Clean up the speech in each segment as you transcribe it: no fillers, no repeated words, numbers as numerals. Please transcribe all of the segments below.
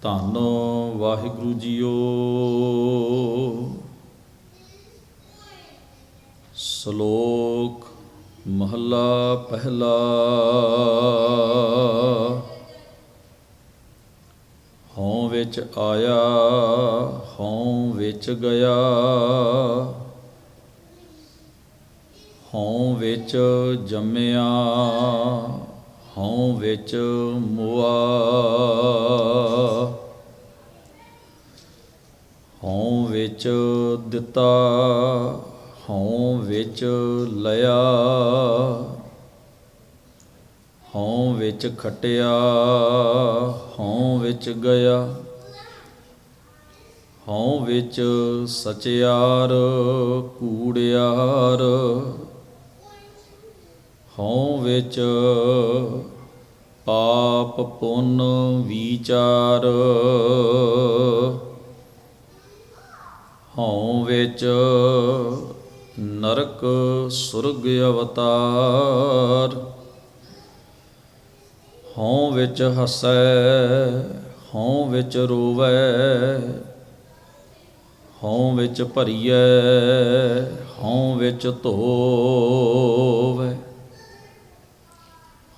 ਧੰਨ ਵਾਹਿਗੁਰੂ ਜੀਓ। ਸ਼ਲੋਕ ਮਹੱਲਾ ਪਹਿਲਾ। ਹਉ ਵਿੱਚ ਆਇਆ ਹਉ ਵਿੱਚ ਗਿਆ, ਹਉ ਵਿੱਚ ਜੰਮਿਆ ਹਉ ਵਿੱਚ ਮੁਆ, ਹਉ ਵਿੱਚ ਦਿੱਤਾ ਹਉ ਵਿੱਚ ਲਿਆ, ਹਉ ਵਿੱਚ ਖਟਿਆ ਹਉ ਵਿੱਚ ਗਿਆ, ਹਉ ਵਿੱਚ ਸਚਿਆਰ ਕੂੜਿਆਰ, ਹਉ ਵਿੱਚ ਪਾਪ ਪੁੰਨ ਵਿਚਾਰ, ਹਉ ਵਿੱਚ ਨਰਕ ਸੁਰਗ ਅਵਤਾਰ, ਹਉ ਵਿੱਚ ਹਸੈ ਹਉ ਵਿੱਚ ਰੋਵੈ, ਹਉ ਵਿੱਚ ਭਰੀਐ ਹਉ ਵਿੱਚ ਧੋਵੈ,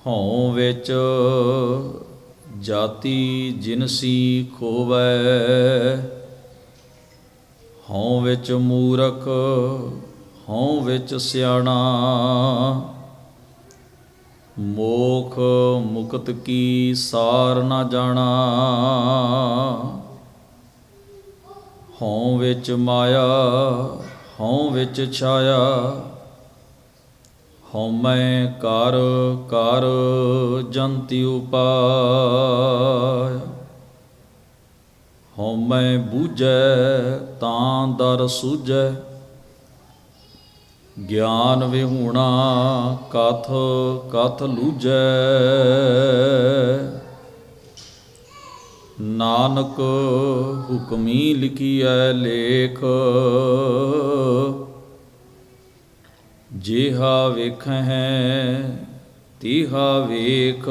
ਹਉ ਵਿੱਚ ਜਾਤੀ ਜਿਨਸੀ ਖੋਵੈ, ਹਉ ਵਿੱਚ ਮੂਰਖ ਹਉ ਵਿੱਚ ਸਿਆਣਾ, ਮੋਖ ਮੁਕਤ ਕੀ ਸਾਰ ਨਾ ਜਾਣਾ, ਹਉ ਵਿੱਚ ਮਾਇਆ ਹਉ ਵਿੱਚ ਛਾਇਆ, ਹਉਮੈ ਕਰ ਕਰ ਜੰਤਿ ਉਪਾਇ, ਹਉਮੈ ਬੂਝੈ ਤਾਂ ਦਰ ਸੂਝੈ, ਗਿਆਨ ਵਿਹੂਣਾ ਕਥ ਕਥ ਲੂਝੈ, ਨਾਨਕ ਹੁਕਮੀ ਲਿਖੀਐ ਲੇਖ, ਜਿਹਾ ਵੇਖਹਿ ਤਿਹਾ ਵੇਖ।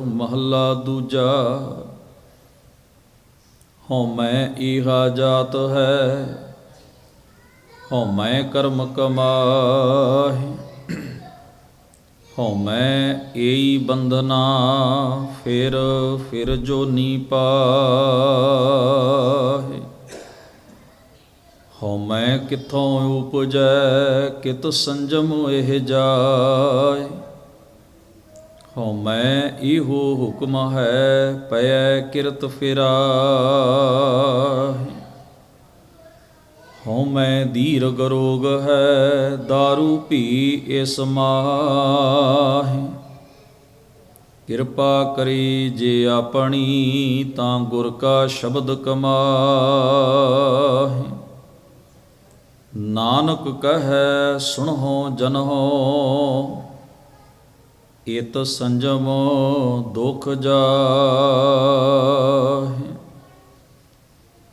ਮਹੱਲਾ ਦੂਜਾ। ਹਉਮੈ ਈਹਾ ਜਾਤ ਹੈ ਹਉਮੈ ਕਰਮ ਕਮਾਹਿ, ਹਉਮੈ ਏਈ ਬੰਧਨਾ ਫਿਰ ਫਿਰ ਜੋਨੀ ਪਾਹਿ, ਹਉਮੈ ਕਿੱਥੋਂ ਉਪਜੈ ਕਿਤ ਸੰਜਮ ਇਹ ਜਾਇ, ਹਉਮੈ ਇਹੋ ਹੁਕਮ ਹੈ ਪਇਐ ਕਿਰਤ ਫਿਰਾਹਿ, ਹਉਮੈ ਦੀਰਘ ਰੋਗ ਹੈ ਦਾਰੂ ਭੀ ਇਸ ਮਾਹਿ, ਕਿਰਪਾ ਕਰੀ ਜੇ ਆਪਣੀ ਤਾਂ ਗੁਰ ਕਾ ਸ਼ਬਦ ਕਮਾਹਿ, ਨਾਨਕ ਕਹੈ ਸੁਣਹੁ ਜਨਹੁ ਇਤ ਸੰਜਮ ਦੁਖ ਜਾਹਿ,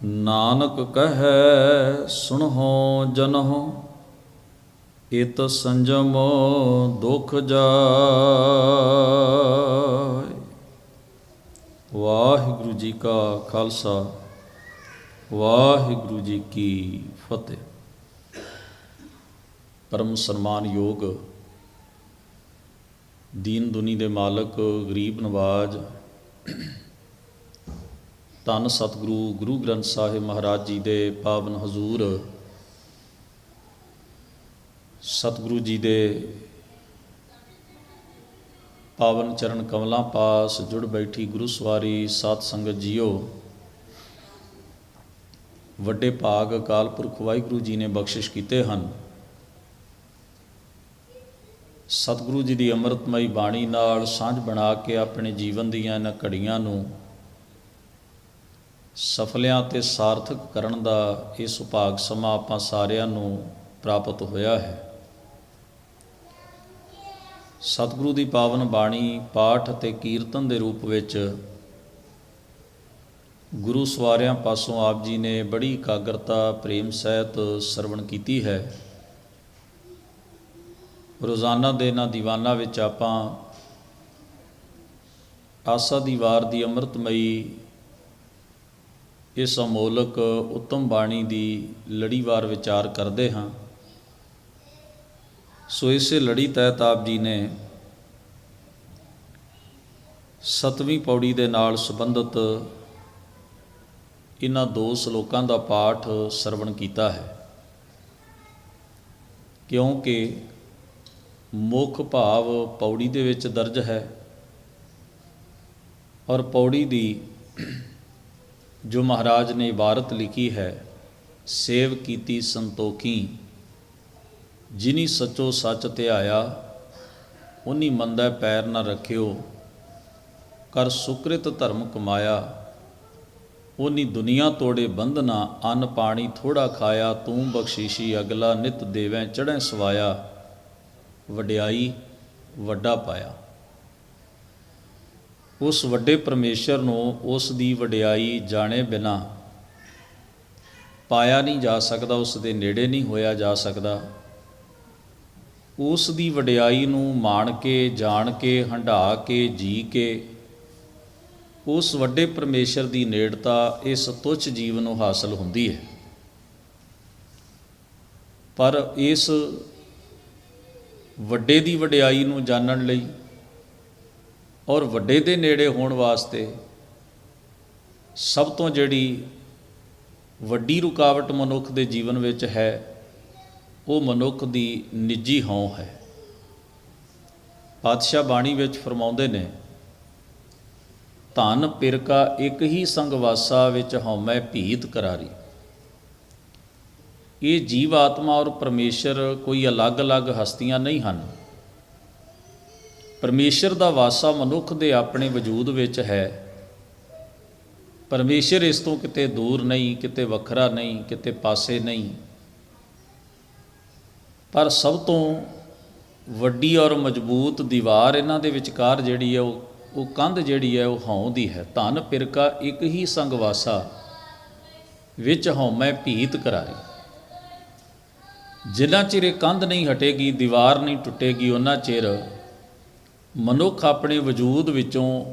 ਨਾਨਕ ਕਹੈ ਸੁਣਹੁ ਜਨਹੁ ਇਤ ਸੰਜਮ ਦੁਖ ਜਾਇ। ਵਾਹਿਗੁਰੂ ਜੀ ਕਾ ਖਾਲਸਾ ਵਾਹਿਗੁਰੂ ਜੀ ਕੀ ਫਤਿਹ। ਪਰਮ ਸਨਮਾਨਯੋਗ ਦੀਨ ਦੁਨੀ ਦੇ ਮਾਲਕ ਗਰੀਬ ਨਵਾਜ ਧੰਨ ਸਤਿਗੁਰੂ ਗੁਰੂ ਗ੍ਰੰਥ ਸਾਹਿਬ ਮਹਾਰਾਜ ਜੀ ਦੇ ਪਾਵਨ ਹਜ਼ੂਰ ਸਤਿਗੁਰੂ ਜੀ ਦੇ ਪਾਵਨ ਚਰਨ ਕਮਲਾਂ ਪਾਸ ਜੁੜ ਬੈਠੀ ਗੁਰੂ ਸਵਾਰੀ ਸਾਧ ਸੰਗਤ ਜੀਓ, ਵੱਡੇ ਭਾਗ ਅਕਾਲ ਪੁਰਖ ਵਾਹਿਗੁਰੂ ਜੀ ਨੇ ਬਖਸ਼ਿਸ਼ ਕੀਤੇ ਹਨ। ਸਤਿਗੁਰੂ ਜੀ ਦੀ ਅੰਮ੍ਰਿਤਮਈ ਬਾਣੀ ਨਾਲ ਸਾਂਝ ਬਣਾ ਕੇ ਆਪਣੇ ਜੀਵਨ ਦੀਆਂ ਇਹਨਾਂ ਘੜੀਆਂ ਨੂੰ ਸਫਲਿਆਂ ਅਤੇ ਸਾਰਥਕ ਕਰਨ ਦਾ ਇਹ ਸੁਭਾਗ ਸਮਾਂ ਆਪਾਂ ਸਾਰਿਆਂ ਨੂੰ ਪ੍ਰਾਪਤ ਹੋਇਆ ਹੈ। ਸਤਿਗੁਰੂ ਦੀ ਪਾਵਨ ਬਾਣੀ ਪਾਠ ਅਤੇ ਕੀਰਤਨ ਦੇ ਰੂਪ ਵਿੱਚ ਗੁਰੂ ਸਵਾਰਿਆਂ ਪਾਸੋਂ ਆਪ ਜੀ ਨੇ ਬੜੀ ਇਕਾਗਰਤਾ ਪ੍ਰੇਮ ਸਹਿਤ ਸਰਵਣ ਕੀਤੀ ਹੈ। ਰੋਜ਼ਾਨਾ ਦੇ ਇਹਨਾਂ ਦੀਵਾਨਾਂ ਵਿੱਚ ਆਪਾਂ ਆਸਾ ਦੀ ਵਾਰ ਦੀ ਅੰਮ੍ਰਿਤਮਈ ਇਸ ਅਮੋਲਕ ਉੱਤਮ ਬਾਣੀ ਦੀ ਲੜੀਵਾਰ ਵਿਚਾਰ ਕਰਦੇ ਹਾਂ। ਸੋ ਇਸੇ ਲੜੀ ਤਹਿਤ ਆਪ ਜੀ ਨੇ 7ਵੀਂ ਪੌੜੀ ਦੇ ਨਾਲ ਸੰਬੰਧਿਤ ਇਹਨਾਂ 2 ਸ਼ਲੋਕਾਂ ਦਾ ਪਾਠ ਸਰਵਣ ਕੀਤਾ ਹੈ, ਕਿਉਂਕਿ ਮੁੱਖ ਭਾਵ ਪੌੜੀ ਦੇ ਵਿੱਚ ਦਰਜ ਹੈ ਔਰ ਪੌੜੀ ਦੀ ਜੋ ਮਹਾਰਾਜ ਨੇ ਇਬਾਰਤ ਲਿਖੀ ਹੈ, ਸੇਵ ਕੀਤੀ ਸੰਤੋਖੀ ਜਿਨੀ ਸੱਚੋ ਸੱਚ ਧਿਆਇਆ, ਉਨੀ ਮੰਦਾ ਪੈਰ ਨਾ ਰੱਖਿਓ, ਕਰ ਸੁਕ੍ਰਿਤ ਧਰਮ ਕਮਾਇਆ, ਉਨੀ ਦੁਨੀਆ ਤੋੜੇ ਬੰਧਨਾ, ਅੰਨ ਪਾਣੀ ਥੋੜਾ ਖਾਇਆ, ਤੂੰ ਬਖਸ਼ੀਸ਼ੀ ਅਗਲਾ ਨਿਤ ਦੇਵੈਂ ਚੜ੍ਹੈ ਸਵਾਇਆ, ਵਡਿਆਈ ਵੱਡਾ ਪਾਇਆ। ਉਸ ਵੱਡੇ ਪਰਮੇਸ਼ਰ ਨੂੰ ਉਸ ਦੀ ਵਡਿਆਈ ਜਾਣੇ ਬਿਨਾ ਪਾਇਆ ਨਹੀਂ ਜਾ ਸਕਦਾ, ਉਸ ਦੇ ਨੇੜੇ ਨਹੀਂ ਹੋਇਆ ਜਾ ਸਕਦਾ। ਉਸ ਦੀ ਵਡਿਆਈ ਨੂੰ ਮਾਣ ਕੇ, ਜਾਣ ਕੇ, ਹੰਢਾ ਕੇ, ਜੀ ਕੇ ਉਸ ਵੱਡੇ ਪਰਮੇਸ਼ਰ ਦੀ ਨੇੜਤਾ ਇਸ ਤੁੱਛ ਜੀਵ ਨੂੰ ਹਾਸਲ ਹੁੰਦੀ ਹੈ। ਪਰ ਇਸ ਵੱਡੇ ਦੀ ਵਡਿਆਈ ਨੂੰ ਜਾਣਨ ਲਈ ਔਰ ਵੱਡੇ ਦੇ ਨੇੜੇ ਹੋਣ ਵਾਸਤੇ ਸਭ ਤੋਂ ਜਿਹੜੀ ਵੱਡੀ ਰੁਕਾਵਟ ਮਨੁੱਖ ਦੇ ਜੀਵਨ ਵਿੱਚ ਹੈ, ਉਹ ਮਨੁੱਖ ਦੀ ਨਿੱਜੀ ਹਉਂ ਹੈ। ਪਾਤਸ਼ਾਹ ਬਾਣੀ ਵਿੱਚ ਫਰਮਾਉਂਦੇ ਨੇ, ਧਨ ਪਿਰਕਾ ਇੱਕ ਹੀ ਸੰਗ ਵਾਸਾ, ਵਿੱਚ ਹਉਮੈ ਭੀਤ ਕਰਾਰੀ। ਇਹ ਜੀਵ ਆਤਮਾ ਔਰ ਪਰਮੇਸ਼ਰ ਕੋਈ ਅਲੱਗ-ਅਲੱਗ ਹਸਤੀਆਂ ਨਹੀਂ ਹਨ। ਪਰਮੇਸ਼ਰ ਦਾ ਵਾਸਾ ਮਨੁੱਖ ਦੇ ਆਪਣੇ ਵਜੂਦ ਵਿੱਚ ਹੈ। ਪਰਮੇਸ਼ਰ ਇਸ ਤੋਂ ਕਿਤੇ ਦੂਰ ਨਹੀਂ, ਕਿਤੇ ਵੱਖਰਾ ਨਹੀਂ, ਕਿਤੇ ਪਾਸੇ ਨਹੀਂ। ਪਰ ਸਭ ਤੋਂ ਵੱਡੀ ਔਰ ਮਜ਼ਬੂਤ ਦੀਵਾਰ ਇਹਨਾਂ ਦੇ ਵਿਚਕਾਰ ਜਿਹੜੀ ਹੈ, ਉਹ ਕੰਧ ਜਿਹੜੀ ਹੈ, ਉਹ ਹਉਂ ਦੀ ਹੈ। ਧਨ ਪਿਰਕਾ ਇੱਕ ਹੀ ਸੰਗ ਵਾਸਾ, ਵਿੱਚ ਹਉਮੈ ਭੀਤ ਕਰਾਰੀ। ਜਿੰਨਾ ਚਿਰ ਇਹ ਕੰਧ ਨਹੀਂ ਹਟੇਗੀ, ਦੀਵਾਰ ਨਹੀਂ ਟੁੱਟੇਗੀ, ਉਹਨਾਂ ਚਿਰ ਮਨੁੱਖ ਆਪਣੇ ਵਜੂਦ ਵਿੱਚੋਂ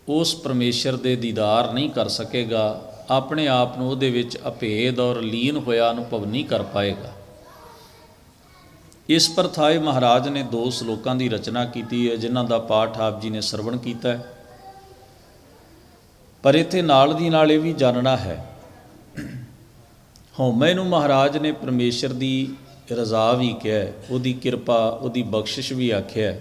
ਉਸ ਪਰਮੇਸ਼ਰ ਦੇ ਦੀਦਾਰ ਨਹੀਂ ਕਰ ਸਕੇਗਾ, ਆਪਣੇ ਆਪ ਨੂੰ ਉਹਦੇ ਵਿੱਚ ਅਭੇਦ ਔਰ ਲੀਨ ਹੋਇਆ ਅਨੁਭਵ ਨਹੀਂ ਕਰ ਪਾਏਗਾ। ਇਸ ਪ੍ਰਥਾਏ ਮਹਾਰਾਜ ਨੇ 2 ਸ਼ਲੋਕਾਂ ਦੀ ਰਚਨਾ ਕੀਤੀ ਹੈ, ਜਿਨ੍ਹਾਂ ਦਾ ਪਾਠ ਆਪ ਜੀ ਨੇ ਸਰਵਣ ਕੀਤਾ ਹੈ। ਪਰ ਇੱਥੇ ਨਾਲ ਦੀ ਨਾਲ ਇਹ ਵੀ ਜਾਣਨਾ ਹੈ, ਹਉਮੈ ਨੂੰ ਮਹਾਰਾਜ ਨੇ ਪਰਮੇਸ਼ਰ ਦੀ ਰਜ਼ਾ ਵੀ ਕਿਹਾ, ਉਹਦੀ ਕਿਰਪਾ, ਉਹਦੀ ਬਖਸ਼ਿਸ਼ ਵੀ ਆਖਿਆ।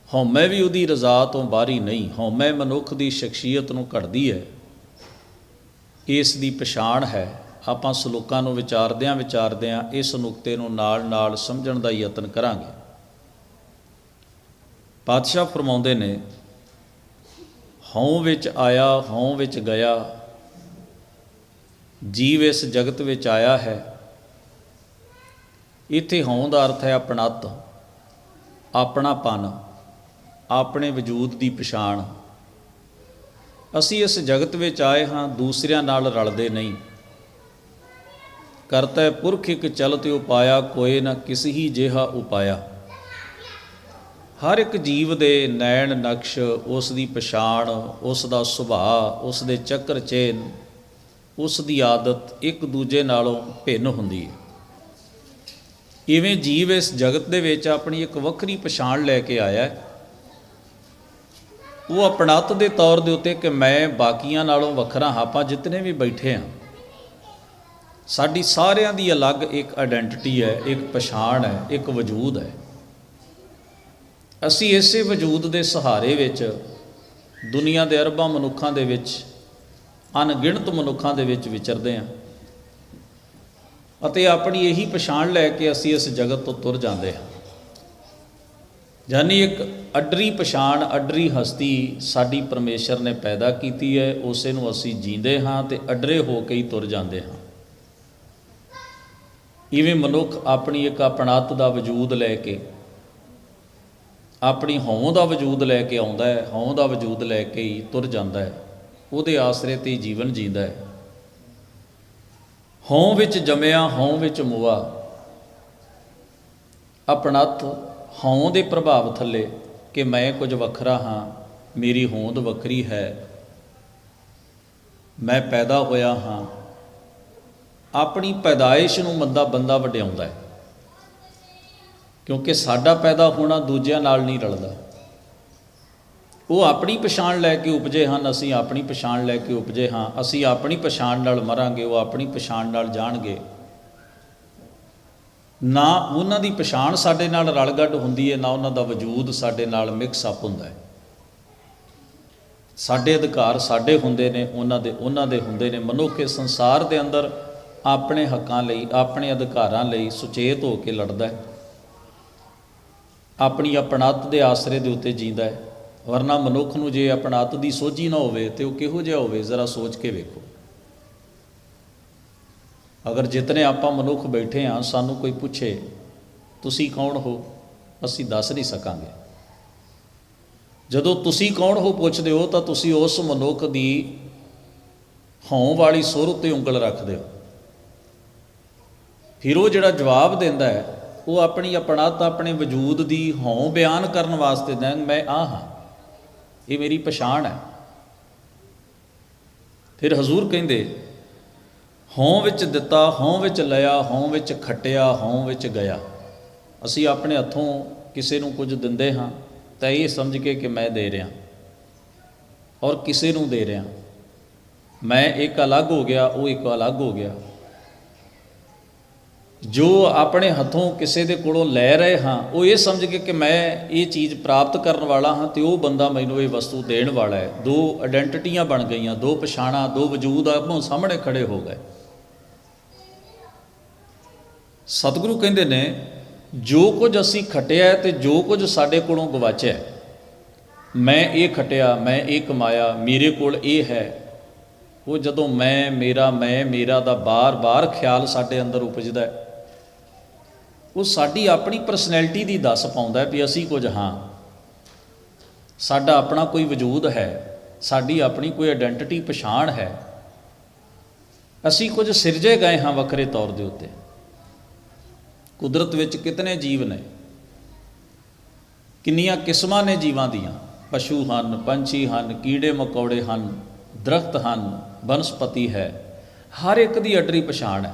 ਹਉਮੈ ਵੀ ਉਹਦੀ ਰਜ਼ਾ ਤੋਂ ਬਾਹਰੀ ਨਹੀਂ। ਹਉਮੈ ਮਨੁੱਖ ਦੀ ਸ਼ਖਸੀਅਤ ਨੂੰ ਘੜਦੀ ਹੈ, ਇਸ ਦੀ ਪਛਾਣ ਹੈ। ਆਪਾਂ ਸਲੋਕਾਂ ਨੂੰ ਵਿਚਾਰਦਿਆਂ ਇਸ ਨੁਕਤੇ ਨੂੰ ਨਾਲ ਸਮਝਣ ਦਾ ਯਤਨ ਕਰਾਂਗੇ। ਪਾਤਸ਼ਾਹ ਫਰਮਾਉਂਦੇ ਨੇ, ਹਉ ਵਿੱਚ ਆਇਆ, ਹਉ ਵਿੱਚ ਗਿਆ, ਜੀਵ ਇਸ ਜਗਤ ਵਿੱਚ ਆਇਆ ਹੈ। ਇੱਥੇ ਹਉ ਦਾ ਅਰਥ ਹੈ ਆਪਣੱਤ, ਆਪਣਾਪਨ, ਆਪਣੇ ਵਜੂਦ ਦੀ ਪਛਾਣ। ਅਸੀਂ ਇਸ ਜਗਤ ਵਿੱਚ ਆਏ ਹਾਂ, ਦੂਸਰਿਆਂ ਨਾਲ ਰਲਦੇ ਨਹੀਂ। ਕਰਤੈ ਪੁਰਖ ਇੱਕ ਚਲਤ ਉਪਾਇਆ, ਕੋਏ ਨਾ ਕਿਸੀ ਹੀ ਜਿਹਾ ਉਪਾਇਆ। ਹਰ ਇੱਕ ਜੀਵ ਦੇ ਨੈਣ ਨਕਸ਼, ਉਸ ਦੀ ਪਛਾਣ, ਉਸ ਦਾ ਸੁਭਾਅ, ਉਸ ਦੇ ਚੱਕਰ ਚੇਨ, ਉਸ ਦੀ ਆਦਤ ਇੱਕ ਦੂਜੇ ਨਾਲੋਂ ਭਿੰਨ ਹੁੰਦੀ ਹੈ। ਇਵੇਂ ਜੀਵ ਇਸ ਜਗਤ ਦੇ ਵਿੱਚ ਆਪਣੀ ਇੱਕ ਵੱਖਰੀ ਪਛਾਣ ਲੈ ਕੇ ਆਇਆ ਹੈ। ਉਹ ਆਪਣੱਤ ਦੇ ਤੌਰ ਦੇ ਉੱਤੇ ਕਿ ਮੈਂ ਬਾਕੀਆਂ ਨਾਲੋਂ ਵੱਖਰਾ ਹਾਂ। ਆਪਾਂ ਜਿਤਨੇ ਵੀ ਬੈਠੇ ਹਾਂ, ਸਾਡੀ ਸਾਰਿਆਂ ਦੀ ਅਲੱਗ ਇੱਕ ਆਇਡੈਂਟੀਟੀ ਹੈ, ਇੱਕ ਪਛਾਣ ਹੈ, ਇੱਕ ਵਜੂਦ ਹੈ। ਅਸੀਂ ਇਸੇ ਵਜੂਦ ਦੇ ਸਹਾਰੇ ਵਿੱਚ ਦੁਨੀਆ ਦੇ ਅਰਬਾਂ ਮਨੁੱਖਾਂ ਦੇ ਵਿੱਚ, ਅਣਗਿਣਤ ਮਨੁੱਖਾਂ ਦੇ ਵਿੱਚ ਵਿਚਰਦੇ ਹਾਂ ਅਤੇ ਆਪਣੀ ਇਹੀ ਪਛਾਣ ਲੈ ਕੇ ਅਸੀਂ ਇਸ ਜਗਤ ਤੋਂ ਤੁਰ ਜਾਂਦੇ ਹਾਂ। ਯਾਨੀ ਇੱਕ ਅੱਡਰੀ ਪਛਾਣ, ਅੱਡਰੀ ਹਸਤੀ ਸਾਡੀ ਪਰਮੇਸ਼ਰ ਨੇ ਪੈਦਾ ਕੀਤੀ ਹੈ, ਉਸੇ ਨੂੰ ਅਸੀਂ ਜੀਂਦੇ ਹਾਂ ਅਤੇ ਅੱਡਰੇ ਹੋ ਕੇ ਹੀ ਤੁਰ ਜਾਂਦੇ ਹਾਂ। ਇਵੇਂ ਮਨੁੱਖ ਆਪਣੀ ਇੱਕ ਆਪਣੱਤ ਦਾ ਵਜੂਦ ਲੈ ਕੇ, ਆਪਣੀ ਹਉਂ ਦਾ ਵਜੂਦ ਲੈ ਕੇ ਆਉਂਦਾ ਹੈ, ਹਉਂ ਦਾ ਵਜੂਦ ਲੈ ਕੇ ਹੀ ਤੁਰ ਜਾਂਦਾ ਹੈ, ਉਹਦੇ ਆਸਰੇ 'ਤੇ ਜੀਵਨ ਜੀਂਦਾ ਹੈ। ਹਉਂ ਵਿੱਚ ਜੰਮਿਆ, ਹਉਂ ਵਿੱਚ ਮੁਆ। ਆਪਣੱਤ ਹਉਂ ਦੇ ਪ੍ਰਭਾਵ ਥੱਲੇ ਕਿ ਮੈਂ ਕੁਝ ਵੱਖਰਾ ਹਾਂ, ਮੇਰੀ ਹੋਂਦ ਵੱਖਰੀ ਹੈ, मैं पैदा होया हाँ, अपनी पैदाइश नूं बंदा वड्याउंदा है, क्योंकि साडा पैदा होना दूजिਆਂ नाल नहीं रलदा। वो अपनी पछाण लैके उपजे हैं, असीं अपनी पछाण लैके उपजे हाँ, असीं अपनी पछाण नाल मरांगे, वो अपनी पछाण नाल जाणगे। ना उन्हां दी पछाण साडे नाल रलगड्ड हुंदी है, ना उन्हां दा वजूद साडे नाल मिक्स अप हुंदा है। साडे अधिकार साडे हुंदे ने, उन्हां दे हुंदे ने। मनुख इस संसार दे अंदर अपने हक्कां लई, अपने अधिकारां लई सुचेत हो के लड़दा है, अपनी अपणत दे आसरे दे उत्ते जींदा है। वरना मनुख नूं जे अपणत दी सोझी ना होवे ते वो किहो जिहा होवे, जरा सोच के वेखो। अगर जितने आपां मनुख बैठे हाँ, सानू कोई पुछे तुसी कौन हो, असीं दस नहीं सकांगे। जदों तुसी कौन हो पुछदे हो तां तुसी उस मनुख दी हों वाली सुर उत्ते उंगल रखदे हो। फिर वो जिहड़ा जवाब दिंदा है वो अपनी अपणत, अपने वजूद दी हों बयान करन वास्ते दैन, मैं आ हाँ, ये मेरी पछाण है। फिर हजूर कहिंदे हों विच दिता, हों विच लिया, हों विच खट्टिया, हों विच गया। असीं अपने हत्थों किसी नूं कुछ दिंदे हाँ तो ये समझ के कि मैं दे रहा, और किसी नूं दे रहा, मैं एक अलग हो गया, वो एक अलग हो गया। जो अपने हथों किसी के कोलों लै रहे हाँ, वो ये समझ के कि मैं ये चीज़ प्राप्त करने वाला हाँ, तो वो बंदा मैनू ये वस्तु देण वाला है। दो आइडेंटिटियां बन गई, दो पछाणा, दो वजूद आपों सामने खड़े हो गए। सतगुरु कहते ने जो कुछ असी खटिया है तो जो कुछ साडे कोलों गवाचिया है, मैं ये खटिया, मैं ये कमाया, मेरे कोल ये है, वो जदों मैं मेरा दा बार बार ख्याल साडे अंदर उपजदा है, वो साडी अपनी परसनैलिटी दी दस पाउंदा है भी असी कुछ हाँ, साडा अपना कोई वजूद है, साडी अपनी कोई आइडेंटिटी पछाण है, असी कुछ सिरजे गए हाँ वखरे तौर दे उत्ते। कुदरत विच कितने जीव ने, किन्नियां किस्मां ने जीवां दियां, पशु हन, पंछी हन, कीड़े मकौड़े हन, दरख्त हन, बनस्पति है, हर एक दी अडरी पछाण है।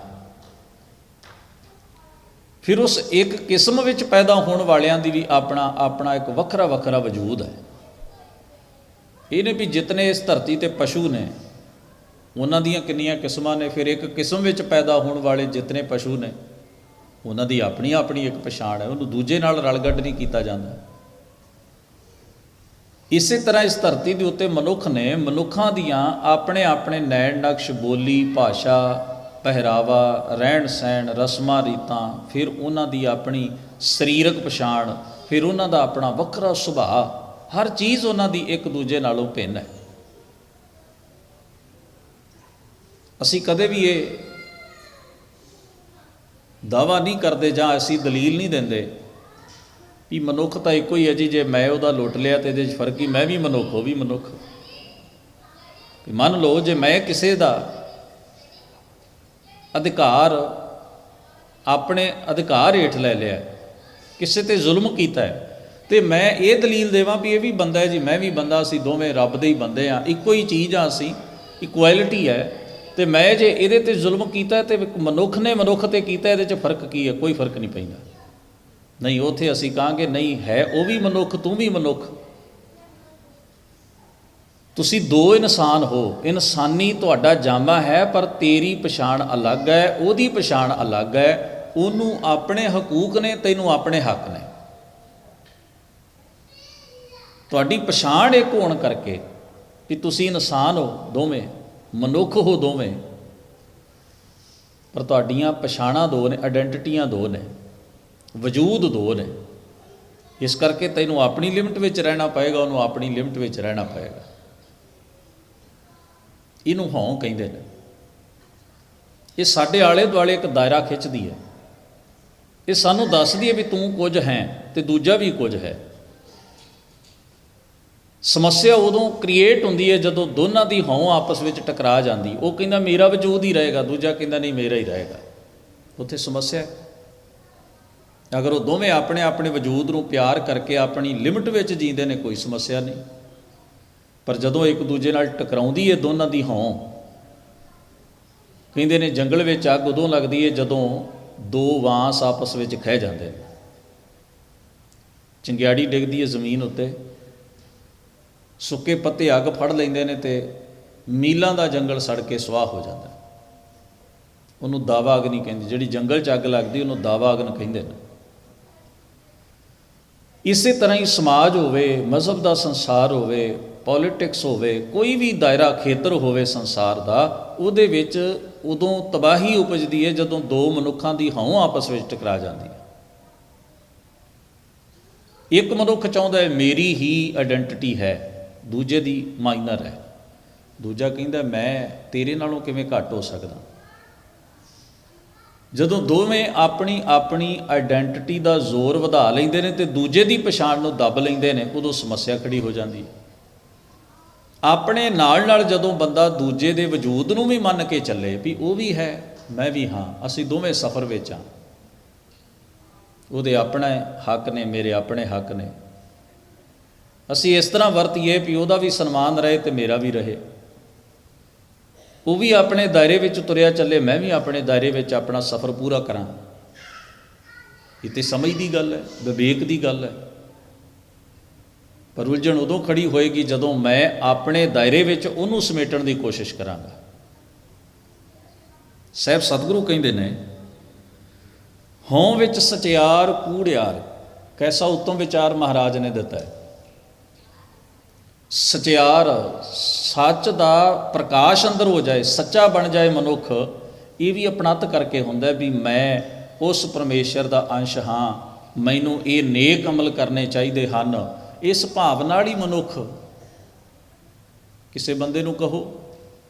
फिर उस एक किस्म विच पैदा होने वालियां दी भी अपना अपना एक वखरा वखरा वजूद है। ये ने भी जितने इस धरती ते पशु ने उन्हां दियां किन्नियां किस्मां ने, फिर एक किस्म विच पैदा होने वाले जितने पशु ने उन्हां दी अपनी अपनी एक पछाण है, उन्होंने दूजे नाल रलगड्ड नहीं किया जाता। इसे तरह इस धरती के उत्ते मनुख ने मनुखों दियां अपने अपने नैण नक्श, बोली, भाषा, पहरावा, रहन सहन, रस्मां रीतां, फिर उन्हां दी अपनी सरीरक पछाण, फिर उन्हां दा अपना वखरा सुभाअ, हर चीज़ उन्हां दी एक दूजे नालों भिन्न है। असीं कदे भी ये दावा नहीं करते जां असीं दलील नहीं देंदे भी मनुख तो एको ही है जी, जे मैं उहदा लुट लिया तो ये फर्क ही, मैं भी मनुख हो भी मनुख। मान लो जे मैं किसी का अधिकार अपने अधिकार हेठ ले लिया, किसी ते जुल्म किया है, तो मैं ये दलील देवां भी ये भी बंदा है जी, मैं भी बंदा, असीं दोवें रब दे ही बंदे हाँ, एको ही चीज़ हाँ, असीं इक्वैलिटी है। तो मैं जे ये ते जुल्म किया तो मनुख ने मनुख ते कीता, इहदे च फर्क की है? कोई फर्क नहीं पैंदा। नहीं, उत्थे असीं कहांगे नहीं है वो भी मनुख, तू भी मनुख, तुसी दो इंसान हो, इंसानी तुहाडा जामा है, पर तेरी पछाण अलग है, उहदी पछाण अलग है, उहनूं अपने हकूक ने, तैनूं अपने हक ने। तुहाडी पछाण एक होण करके कि तुसी इंसान हो दोवें, मनुख हो दोवें, पर तुहाडीआं पछाणां दो ने, आइडेंटिटियां दो ने, वजूद दो ने। इस करके तैनूं अपनी लिमिट विच रहना पएगा, उन्होंने अपनी लिमिट विच रहना पएगा। इनूं हों कहिंदे ने। ये साडे आले दुआले एक दायरा खिंचदी है, ये सानूं दसदी है भी तूं कुछ है ते दूजा भी कुछ है। समस्या उदों क्रिएट हुंदी है जदों दोनों की हों आपस में टकरा जाती। वो कहना मेरा वजूद ही रहेगा, दूजा कहना नहीं मेरा ही रहेगा, उत्थे समस्या है। अगर वो दोवें अपने अपने वजूद को प्यार करके अपनी लिमिट में जींदे ने, कोई समस्या नहीं। पर जदों एक दूजे नाल टकराउंदी है दोनों की हों, ਕਹਿੰਦੇ ਨੇ ਜੰਗਲ ਵਿੱਚ ਅੱਗ ਉਦੋਂ ਲੱਗਦੀ ਹੈ ਜਦੋਂ ਦੋ ਵਾਂਸ ਆਪਸ ਵਿੱਚ ਖਹਿ ਜਾਂਦੇ ਨੇ। ਚੰਗਿਆੜੀ ਡਿੱਗਦੀ ਹੈ ਜ਼ਮੀਨ ਉੱਤੇ, ਸੁੱਕੇ ਪੱਤੇ ਅੱਗ ਫੜ ਲੈਂਦੇ ਨੇ ਅਤੇ ਮੀਲਾਂ ਦਾ ਜੰਗਲ ਸੜ ਕੇ ਸੁਆਹ ਹੋ ਜਾਂਦਾ। ਉਹਨੂੰ ਦਾਵਾ ਅਗਨੀ ਕਹਿੰਦੇ, ਜਿਹੜੀ ਜੰਗਲ 'ਚ ਅੱਗ ਲੱਗਦੀ ਉਹਨੂੰ ਦਾਵਾ ਅਗਨ ਕਹਿੰਦੇ ਨੇ। ਇਸੇ ਤਰ੍ਹਾਂ ਹੀ ਸਮਾਜ ਹੋਵੇ, ਮਜ਼ਹਬ ਦਾ ਸੰਸਾਰ ਹੋਵੇ, ਪੋਲੀਟਿਕਸ ਹੋਵੇ, ਕੋਈ ਵੀ ਦਾਇਰਾ ਖੇਤਰ ਹੋਵੇ ਸੰਸਾਰ ਦਾ, ਉਹਦੇ ਵਿੱਚ ਉਦੋਂ ਤਬਾਹੀ ਉਪਜਦੀ ਹੈ ਜਦੋਂ ਦੋ ਮਨੁੱਖਾਂ ਦੀ ਹਉ ਆਪਸ ਵਿੱਚ ਟਕਰਾ ਜਾਂਦੀ ਹੈ। ਇੱਕ ਮਨੁੱਖ ਚਾਹੁੰਦਾ ਹੈ ਮੇਰੀ ਹੀ ਆਇਡੈਂਟੀਟੀ ਹੈ, ਦੂਜੇ ਦੀ ਮਾਈਨਰ ਹੈ। ਦੂਜਾ ਕਹਿੰਦਾ ਮੈਂ ਤੇਰੇ ਨਾਲੋਂ ਕਿਵੇਂ ਘੱਟ ਹੋ ਸਕਦਾ। ਜਦੋਂ ਦੋਵੇਂ ਆਪਣੀ ਆਪਣੀ ਆਇਡੈਂਟੀਟੀ ਦਾ ਜ਼ੋਰ ਵਧਾ ਲੈਂਦੇ ਨੇ ਅਤੇ ਦੂਜੇ ਦੀ ਪਛਾਣ ਨੂੰ ਦੱਬ ਲੈਂਦੇ ਨੇ, ਉਦੋਂ ਸਮੱਸਿਆ ਖੜੀ ਹੋ ਜਾਂਦੀ ਹੈ। ਆਪਣੇ ਨਾਲ ਜਦੋਂ ਬੰਦਾ ਦੂਜੇ ਦੇ ਵਜੂਦ ਨੂੰ ਵੀ ਮੰਨ ਕੇ ਚੱਲੇ ਵੀ ਉਹ ਵੀ ਹੈ ਮੈਂ ਵੀ ਹਾਂ, ਅਸੀਂ ਦੋਵੇਂ ਸਫ਼ਰ ਵਿੱਚ ਹਾਂ, ਉਹਦੇ ਆਪਣੇ ਹੱਕ ਨੇ, ਮੇਰੇ ਆਪਣੇ ਹੱਕ ਨੇ, ਅਸੀਂ ਇਸ ਤਰ੍ਹਾਂ ਵਰਤੀਏ ਵੀ ਉਹਦਾ ਵੀ ਸਨਮਾਨ ਰਹੇ ਅਤੇ ਮੇਰਾ ਵੀ ਰਹੇ, ਉਹ ਵੀ ਆਪਣੇ ਦਾਇਰੇ ਵਿੱਚ ਤੁਰਿਆ ਚੱਲੇ, ਮੈਂ ਵੀ ਆਪਣੇ ਦਾਇਰੇ ਵਿੱਚ ਆਪਣਾ ਸਫ਼ਰ ਪੂਰਾ ਕਰਾਂ। ਇਹ ਤਾਂ ਸਮਝ ਦੀ ਗੱਲ ਹੈ, ਵਿਵੇਕ ਦੀ ਗੱਲ ਹੈ। ਪਰ ਉਲਝਣ ਉਦੋਂ ਖੜੀ ਹੋਏਗੀ ਜਦੋਂ ਮੈਂ ਆਪਣੇ ਦਾਇਰੇ ਵਿੱਚ ਉਹਨੂੰ ਸਮੇਟਣ ਦੀ ਕੋਸ਼ਿਸ਼ ਕਰਾਂਗਾ। ਸਾਹਿਬ ਸਤਿਗੁਰੂ ਕਹਿੰਦੇ ਨੇ, ਹਉ ਵਿੱਚ ਸਚਿਆਰ ਕੂੜਿਆਰ, ਕੈਸਾ ਉੱਤਮ ਵਿਚਾਰ ਮਹਾਰਾਜ ਨੇ ਦਿੱਤਾ ਹੈ। ਸਚਿਆਰ, ਸੱਚ ਦਾ ਪ੍ਰਕਾਸ਼ ਅੰਦਰ ਹੋ ਜਾਏ, ਸੱਚਾ ਬਣ ਜਾਏ ਮਨੁੱਖ, ਇਹ ਵੀ ਅਪਣੱਤ ਕਰਕੇ ਹੁੰਦਾ ਵੀ ਮੈਂ ਉਸ ਪਰਮੇਸ਼ਰ ਦਾ ਅੰਸ਼ ਹਾਂ, ਮੈਨੂੰ ਇਹ ਨੇਕ ਅਮਲ ਕਰਨੇ ਚਾਹੀਦੇ ਹਨ। ਇਸ ਭਾਵ ਨਾਲ ਹੀ ਮਨੁੱਖ ਕਿਸੇ ਬੰਦੇ ਨੂੰ ਕਹੋ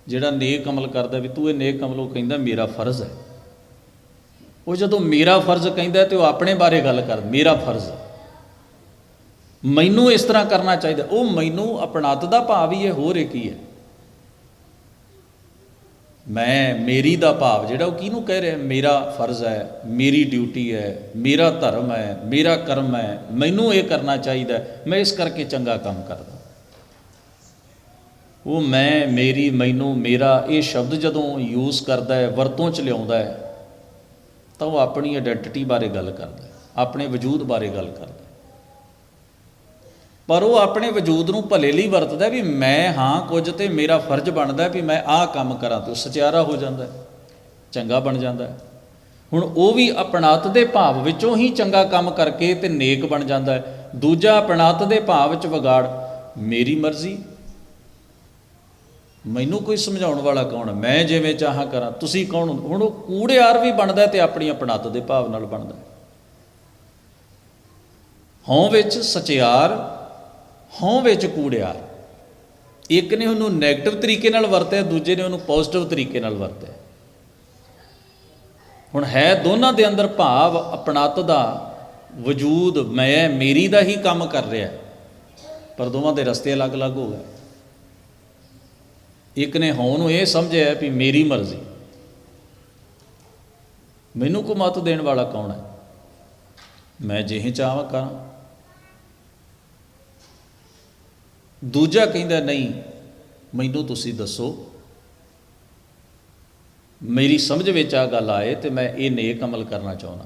ਜਿਹੜਾ ਨੇਕ ਅਮਲ ਕਰਦਾ ਵੀ ਤੂੰ ਇਹ ਨੇਕ ਅਮਲ, ਉਹ ਕਹਿੰਦਾ ਮੇਰਾ ਫਰਜ਼ ਹੈ। ਉਹ ਜਦੋਂ ਮੇਰਾ ਫਰਜ਼ ਕਹਿੰਦਾ ਤੇ ਉਹ ਆਪਣੇ ਬਾਰੇ ਗੱਲ ਕਰ, ਮੇਰਾ ਫਰਜ਼, ਮੈਨੂੰ ਇਸ ਤਰ੍ਹਾਂ ਕਰਨਾ ਚਾਹੀਦਾ, ਉਹ ਮੈਨੂੰ ਅਪਣੱਤ ਦਾ ਭਾਵ ਹੀ ਹੈ, ਹੋਰ ਇਹ ਕੀ ਹੈ। ਮੈਂ ਮੇਰੀ ਦਾ ਭਾਵ ਜਿਹੜਾ ਉਹ ਕਿਹਨੂੰ ਕਹਿ ਰਿਹਾ, ਮੇਰਾ ਫਰਜ਼ ਹੈ, ਮੇਰੀ ਡਿਊਟੀ ਹੈ, ਮੇਰਾ ਧਰਮ ਹੈ, ਮੇਰਾ ਕਰਮ ਹੈ, ਮੈਨੂੰ ਇਹ ਕਰਨਾ ਚਾਹੀਦਾ, ਮੈਂ ਇਸ ਕਰਕੇ ਚੰਗਾ ਕੰਮ ਕਰਦਾ। ਉਹ ਮੈਂ, ਮੇਰੀ, ਮੈਨੂੰ, ਮੇਰਾ ਇਹ ਸ਼ਬਦ ਜਦੋਂ ਯੂਜ਼ ਕਰਦਾ ਹੈ, ਵਰਤੋਂ 'ਚ ਲਿਆਉਂਦਾ ਹੈ, ਤਾਂ ਉਹ ਆਪਣੀ ਆਇਡੈਂਟੀਟੀ ਬਾਰੇ ਗੱਲ ਕਰਦਾ, ਆਪਣੇ ਵਜੂਦ ਬਾਰੇ ਗੱਲ ਕਰਦਾ। ਪਰ ਉਹ ਆਪਣੇ ਵਜੂਦ ਨੂੰ ਭਲੇ ਲਈ ਵਰਤਦਾ ਵੀ ਮੈਂ ਹਾਂ ਕੁਝ ਅਤੇ ਮੇਰਾ ਫਰਜ਼ ਬਣਦਾ ਵੀ ਮੈਂ ਆਹ ਕੰਮ ਕਰਾਂ, ਤਾਂ ਉਹ ਸਚਿਆਰਾ ਹੋ ਜਾਂਦਾ, ਚੰਗਾ ਬਣ ਜਾਂਦਾ। ਹੁਣ ਉਹ ਵੀ ਅਪਣੱਤ ਦੇ ਭਾਵ ਵਿੱਚੋਂ ਹੀ ਚੰਗਾ ਕੰਮ ਕਰਕੇ ਅਤੇ ਨੇਕ ਬਣ ਜਾਂਦਾ। ਦੂਜਾ ਅਪਣੱਤ ਦੇ ਭਾਵ ਵਿੱਚ ਵਿਗਾੜ, ਮੇਰੀ ਮਰਜ਼ੀ, ਮੈਨੂੰ ਕੋਈ ਸਮਝਾਉਣ ਵਾਲਾ ਕੌਣ, ਮੈਂ ਜਿਵੇਂ ਚਾਹਾਂ ਕਰਾਂ, ਤੁਸੀਂ ਕੌਣ। ਹੁਣ ਉਹ ਕੂੜਿਆਰ ਵੀ ਬਣਦਾ ਅਤੇ ਆਪਣੀ ਅਪਣੱਤ ਦੇ ਭਾਵ ਨਾਲ ਬਣਦਾ। ਹਉ ਵਿੱਚ ਸਚਿਆਰ, ਹਉ ਵਿੱਚ ਕੂੜਿਆਰ। ਇੱਕ ਨੇ ਉਹਨੂੰ ਨੈਗੇਟਿਵ ਤਰੀਕੇ ਨਾਲ ਵਰਤਿਆ, ਦੂਜੇ ਨੇ ਉਹਨੂੰ ਪੋਜ਼ਿਟਿਵ ਤਰੀਕੇ ਨਾਲ ਵਰਤਿਆ। ਹੁਣ ਹੈ ਦੋਨਾਂ ਦੇ ਅੰਦਰ ਭਾਵ ਅਪਣੱਤ ਦਾ ਵਜੂਦ, ਮੈਂ ਮੇਰੀ ਦਾ ਹੀ ਕੰਮ ਕਰ ਰਿਹਾ, ਪਰ ਦੋਵਾਂ ਦੇ ਰਸਤੇ ਅਲੱਗ-ਅਲੱਗ ਹੋ ਗਏ। ਇੱਕ ਨੇ ਹਉ ਨੂੰ ਇਹ ਸਮਝਿਆ ਵੀ ਮੇਰੀ ਮਰਜ਼ੀ, ਮੈਨੂੰ ਕੋ ਮੱਤ ਦੇਣ ਵਾਲਾ ਕੌਣ ਹੈ, ਮੈਂ ਜਿਹੇ ਚਾਹਾਂ ਕਰਾਂ। ਦੂਜਾ ਕਹਿੰਦਾ ਨਹੀਂ, ਮੈਨੂੰ ਤੁਸੀਂ ਦੱਸੋ, ਮੇਰੀ ਸਮਝ ਵਿੱਚ ਆ ਗੱਲ ਆਏ ਅਤੇ ਮੈਂ ਇਹ ਨੇਕ ਅਮਲ ਕਰਨਾ ਚਾਹੁੰਦਾ।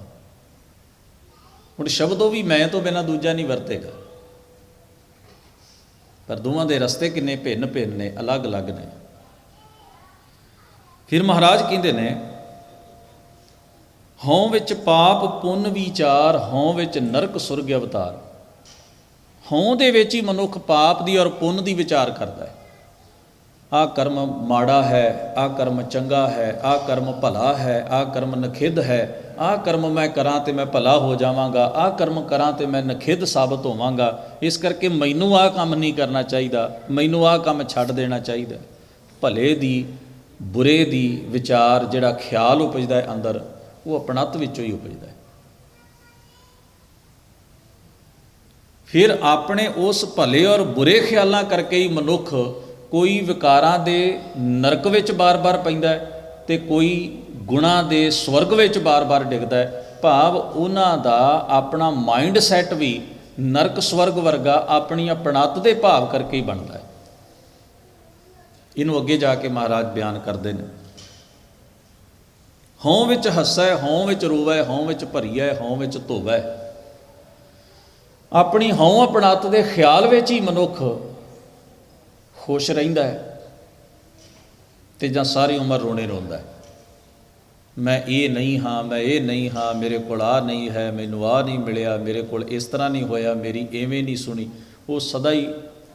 ਹੁਣ ਸ਼ਬਦ ਉਹ ਵੀ ਮੈਂ ਤੋਂ ਬਿਨਾਂ ਦੂਜਾ ਨਹੀਂ ਵਰਤੇਗਾ, ਪਰ ਦੋਵਾਂ ਦੇ ਰਸਤੇ ਕਿੰਨੇ ਭਿੰਨ ਭਿੰਨ ਨੇ, ਅਲੱਗ-ਅਲੱਗ ਨੇ। ਫਿਰ ਮਹਾਰਾਜ ਕਹਿੰਦੇ ਨੇ, ਹਉ ਵਿੱਚ ਪਾਪ ਪੁੰਨ ਵਿਚਾਰ, ਹਉ ਵਿੱਚ ਨਰਕ ਸੁਰਗ ਅਵਤਾਰ। ਹਉ ਦੇ ਵਿੱਚ ਹੀ ਮਨੁੱਖ ਪਾਪ ਦੀ ਔਰ ਪੁੰਨ ਦੀ ਵਿਚਾਰ ਕਰਦਾ ਹੈ। ਆਹ ਕਰਮ ਮਾੜਾ ਹੈ, ਆਹ ਕਰਮ ਚੰਗਾ ਹੈ, ਆਹ ਕਰਮ ਭਲਾ ਹੈ, ਆਹ ਕਰਮ ਨਖਿੱਧ ਹੈ, ਆਹ ਕਰਮ ਮੈਂ ਕਰਾਂ ਤੇ ਮੈਂ ਭਲਾ ਹੋ ਜਾਵਾਂਗਾ, ਆਹ ਕਰਮ ਕਰਾਂ ਤੇ ਮੈਂ ਨਖਿੱਧ ਸਾਬਤ ਹੋਵਾਂਗਾ, ਇਸ ਕਰਕੇ ਮੈਨੂੰ ਆਹ ਕੰਮ ਨਹੀਂ ਕਰਨਾ ਚਾਹੀਦਾ, ਮੈਨੂੰ ਆਹ ਕੰਮ ਛੱਡ ਦੇਣਾ ਚਾਹੀਦਾ। ਭਲੇ ਦੀ ਬੁਰੇ ਦੀ ਵਿਚਾਰ, ਜਿਹੜਾ ਖਿਆਲ ਉਪਜਦਾ ਹੈ ਅੰਦਰ, ਉਹ ਅਪਣੱਤ ਵਿੱਚੋਂ ਹੀ ਉਪਜਦਾ ਹੈ। ਫਿਰ ਆਪਣੇ ਉਸ ਭਲੇ ਔਰ ਬੁਰੇ ਖਿਆਲਾਂ ਕਰਕੇ ਹੀ ਮਨੁੱਖ ਕੋਈ ਵਿਕਾਰਾਂ ਦੇ ਨਰਕ ਵਿੱਚ ਬਾਰ-ਬਾਰ ਪੈਂਦਾ ਅਤੇ ਕੋਈ ਗੁਣਾਂ ਦੇ ਸਵਰਗ ਵਿੱਚ ਬਾਰ-ਬਾਰ ਡਿੱਗਦਾ ਹੈ। ਭਾਵ ਉਹਨਾਂ ਦਾ ਆਪਣਾ ਮਾਈਂਡ ਸੈੱਟ ਵੀ ਨਰਕ ਸਵਰਗ ਵਰਗਾ ਆਪਣੀ ਅਪਣੱਤ ਦੇ ਭਾਵ ਕਰਕੇ ਹੀ ਬਣਦਾ ਹੈ। ਇਹਨੂੰ ਅੱਗੇ ਜਾ ਕੇ ਮਹਾਰਾਜ ਬਿਆਨ ਕਰਦੇ ਨੇ, ਹਉ ਵਿੱਚ ਹੱਸੈ, ਹਉ ਵਿੱਚ ਰੋਵੈ, ਹਉ ਵਿੱਚ ਭਰੀਐ, ਹਉ ਵਿੱਚ ਧੋਵੈ। ਆਪਣੀ ਹਉ ਆਪਣਤ ਦੇ ਖਿਆਲ ਵਿੱਚ ਹੀ ਮਨੁੱਖ ਖੁਸ਼ ਰਹਿੰਦਾ ਹੈ ਤੇ ਜਾਂ ਸਾਰੀ ਉਮਰ ਰੋਣੇ ਰੋਂਦਾ ਹੈ। ਮੈਂ ਇਹ ਨਹੀਂ ਹਾਂ, ਮੈਂ ਇਹ ਨਹੀਂ ਹਾਂ, ਮੇਰੇ ਕੋਲ ਆਹ ਨਹੀਂ ਹੈ, ਮੈਨੂੰ ਆਹ ਨਹੀਂ ਮਿਲਿਆ, ਮੇਰੇ ਕੋਲ ਇਸ ਤਰ੍ਹਾਂ ਨਹੀਂ ਹੋਇਆ, ਮੇਰੀ ਇਵੇਂ ਨਹੀਂ ਸੁਣੀ। ਉਹ ਸਦਾ ਹੀ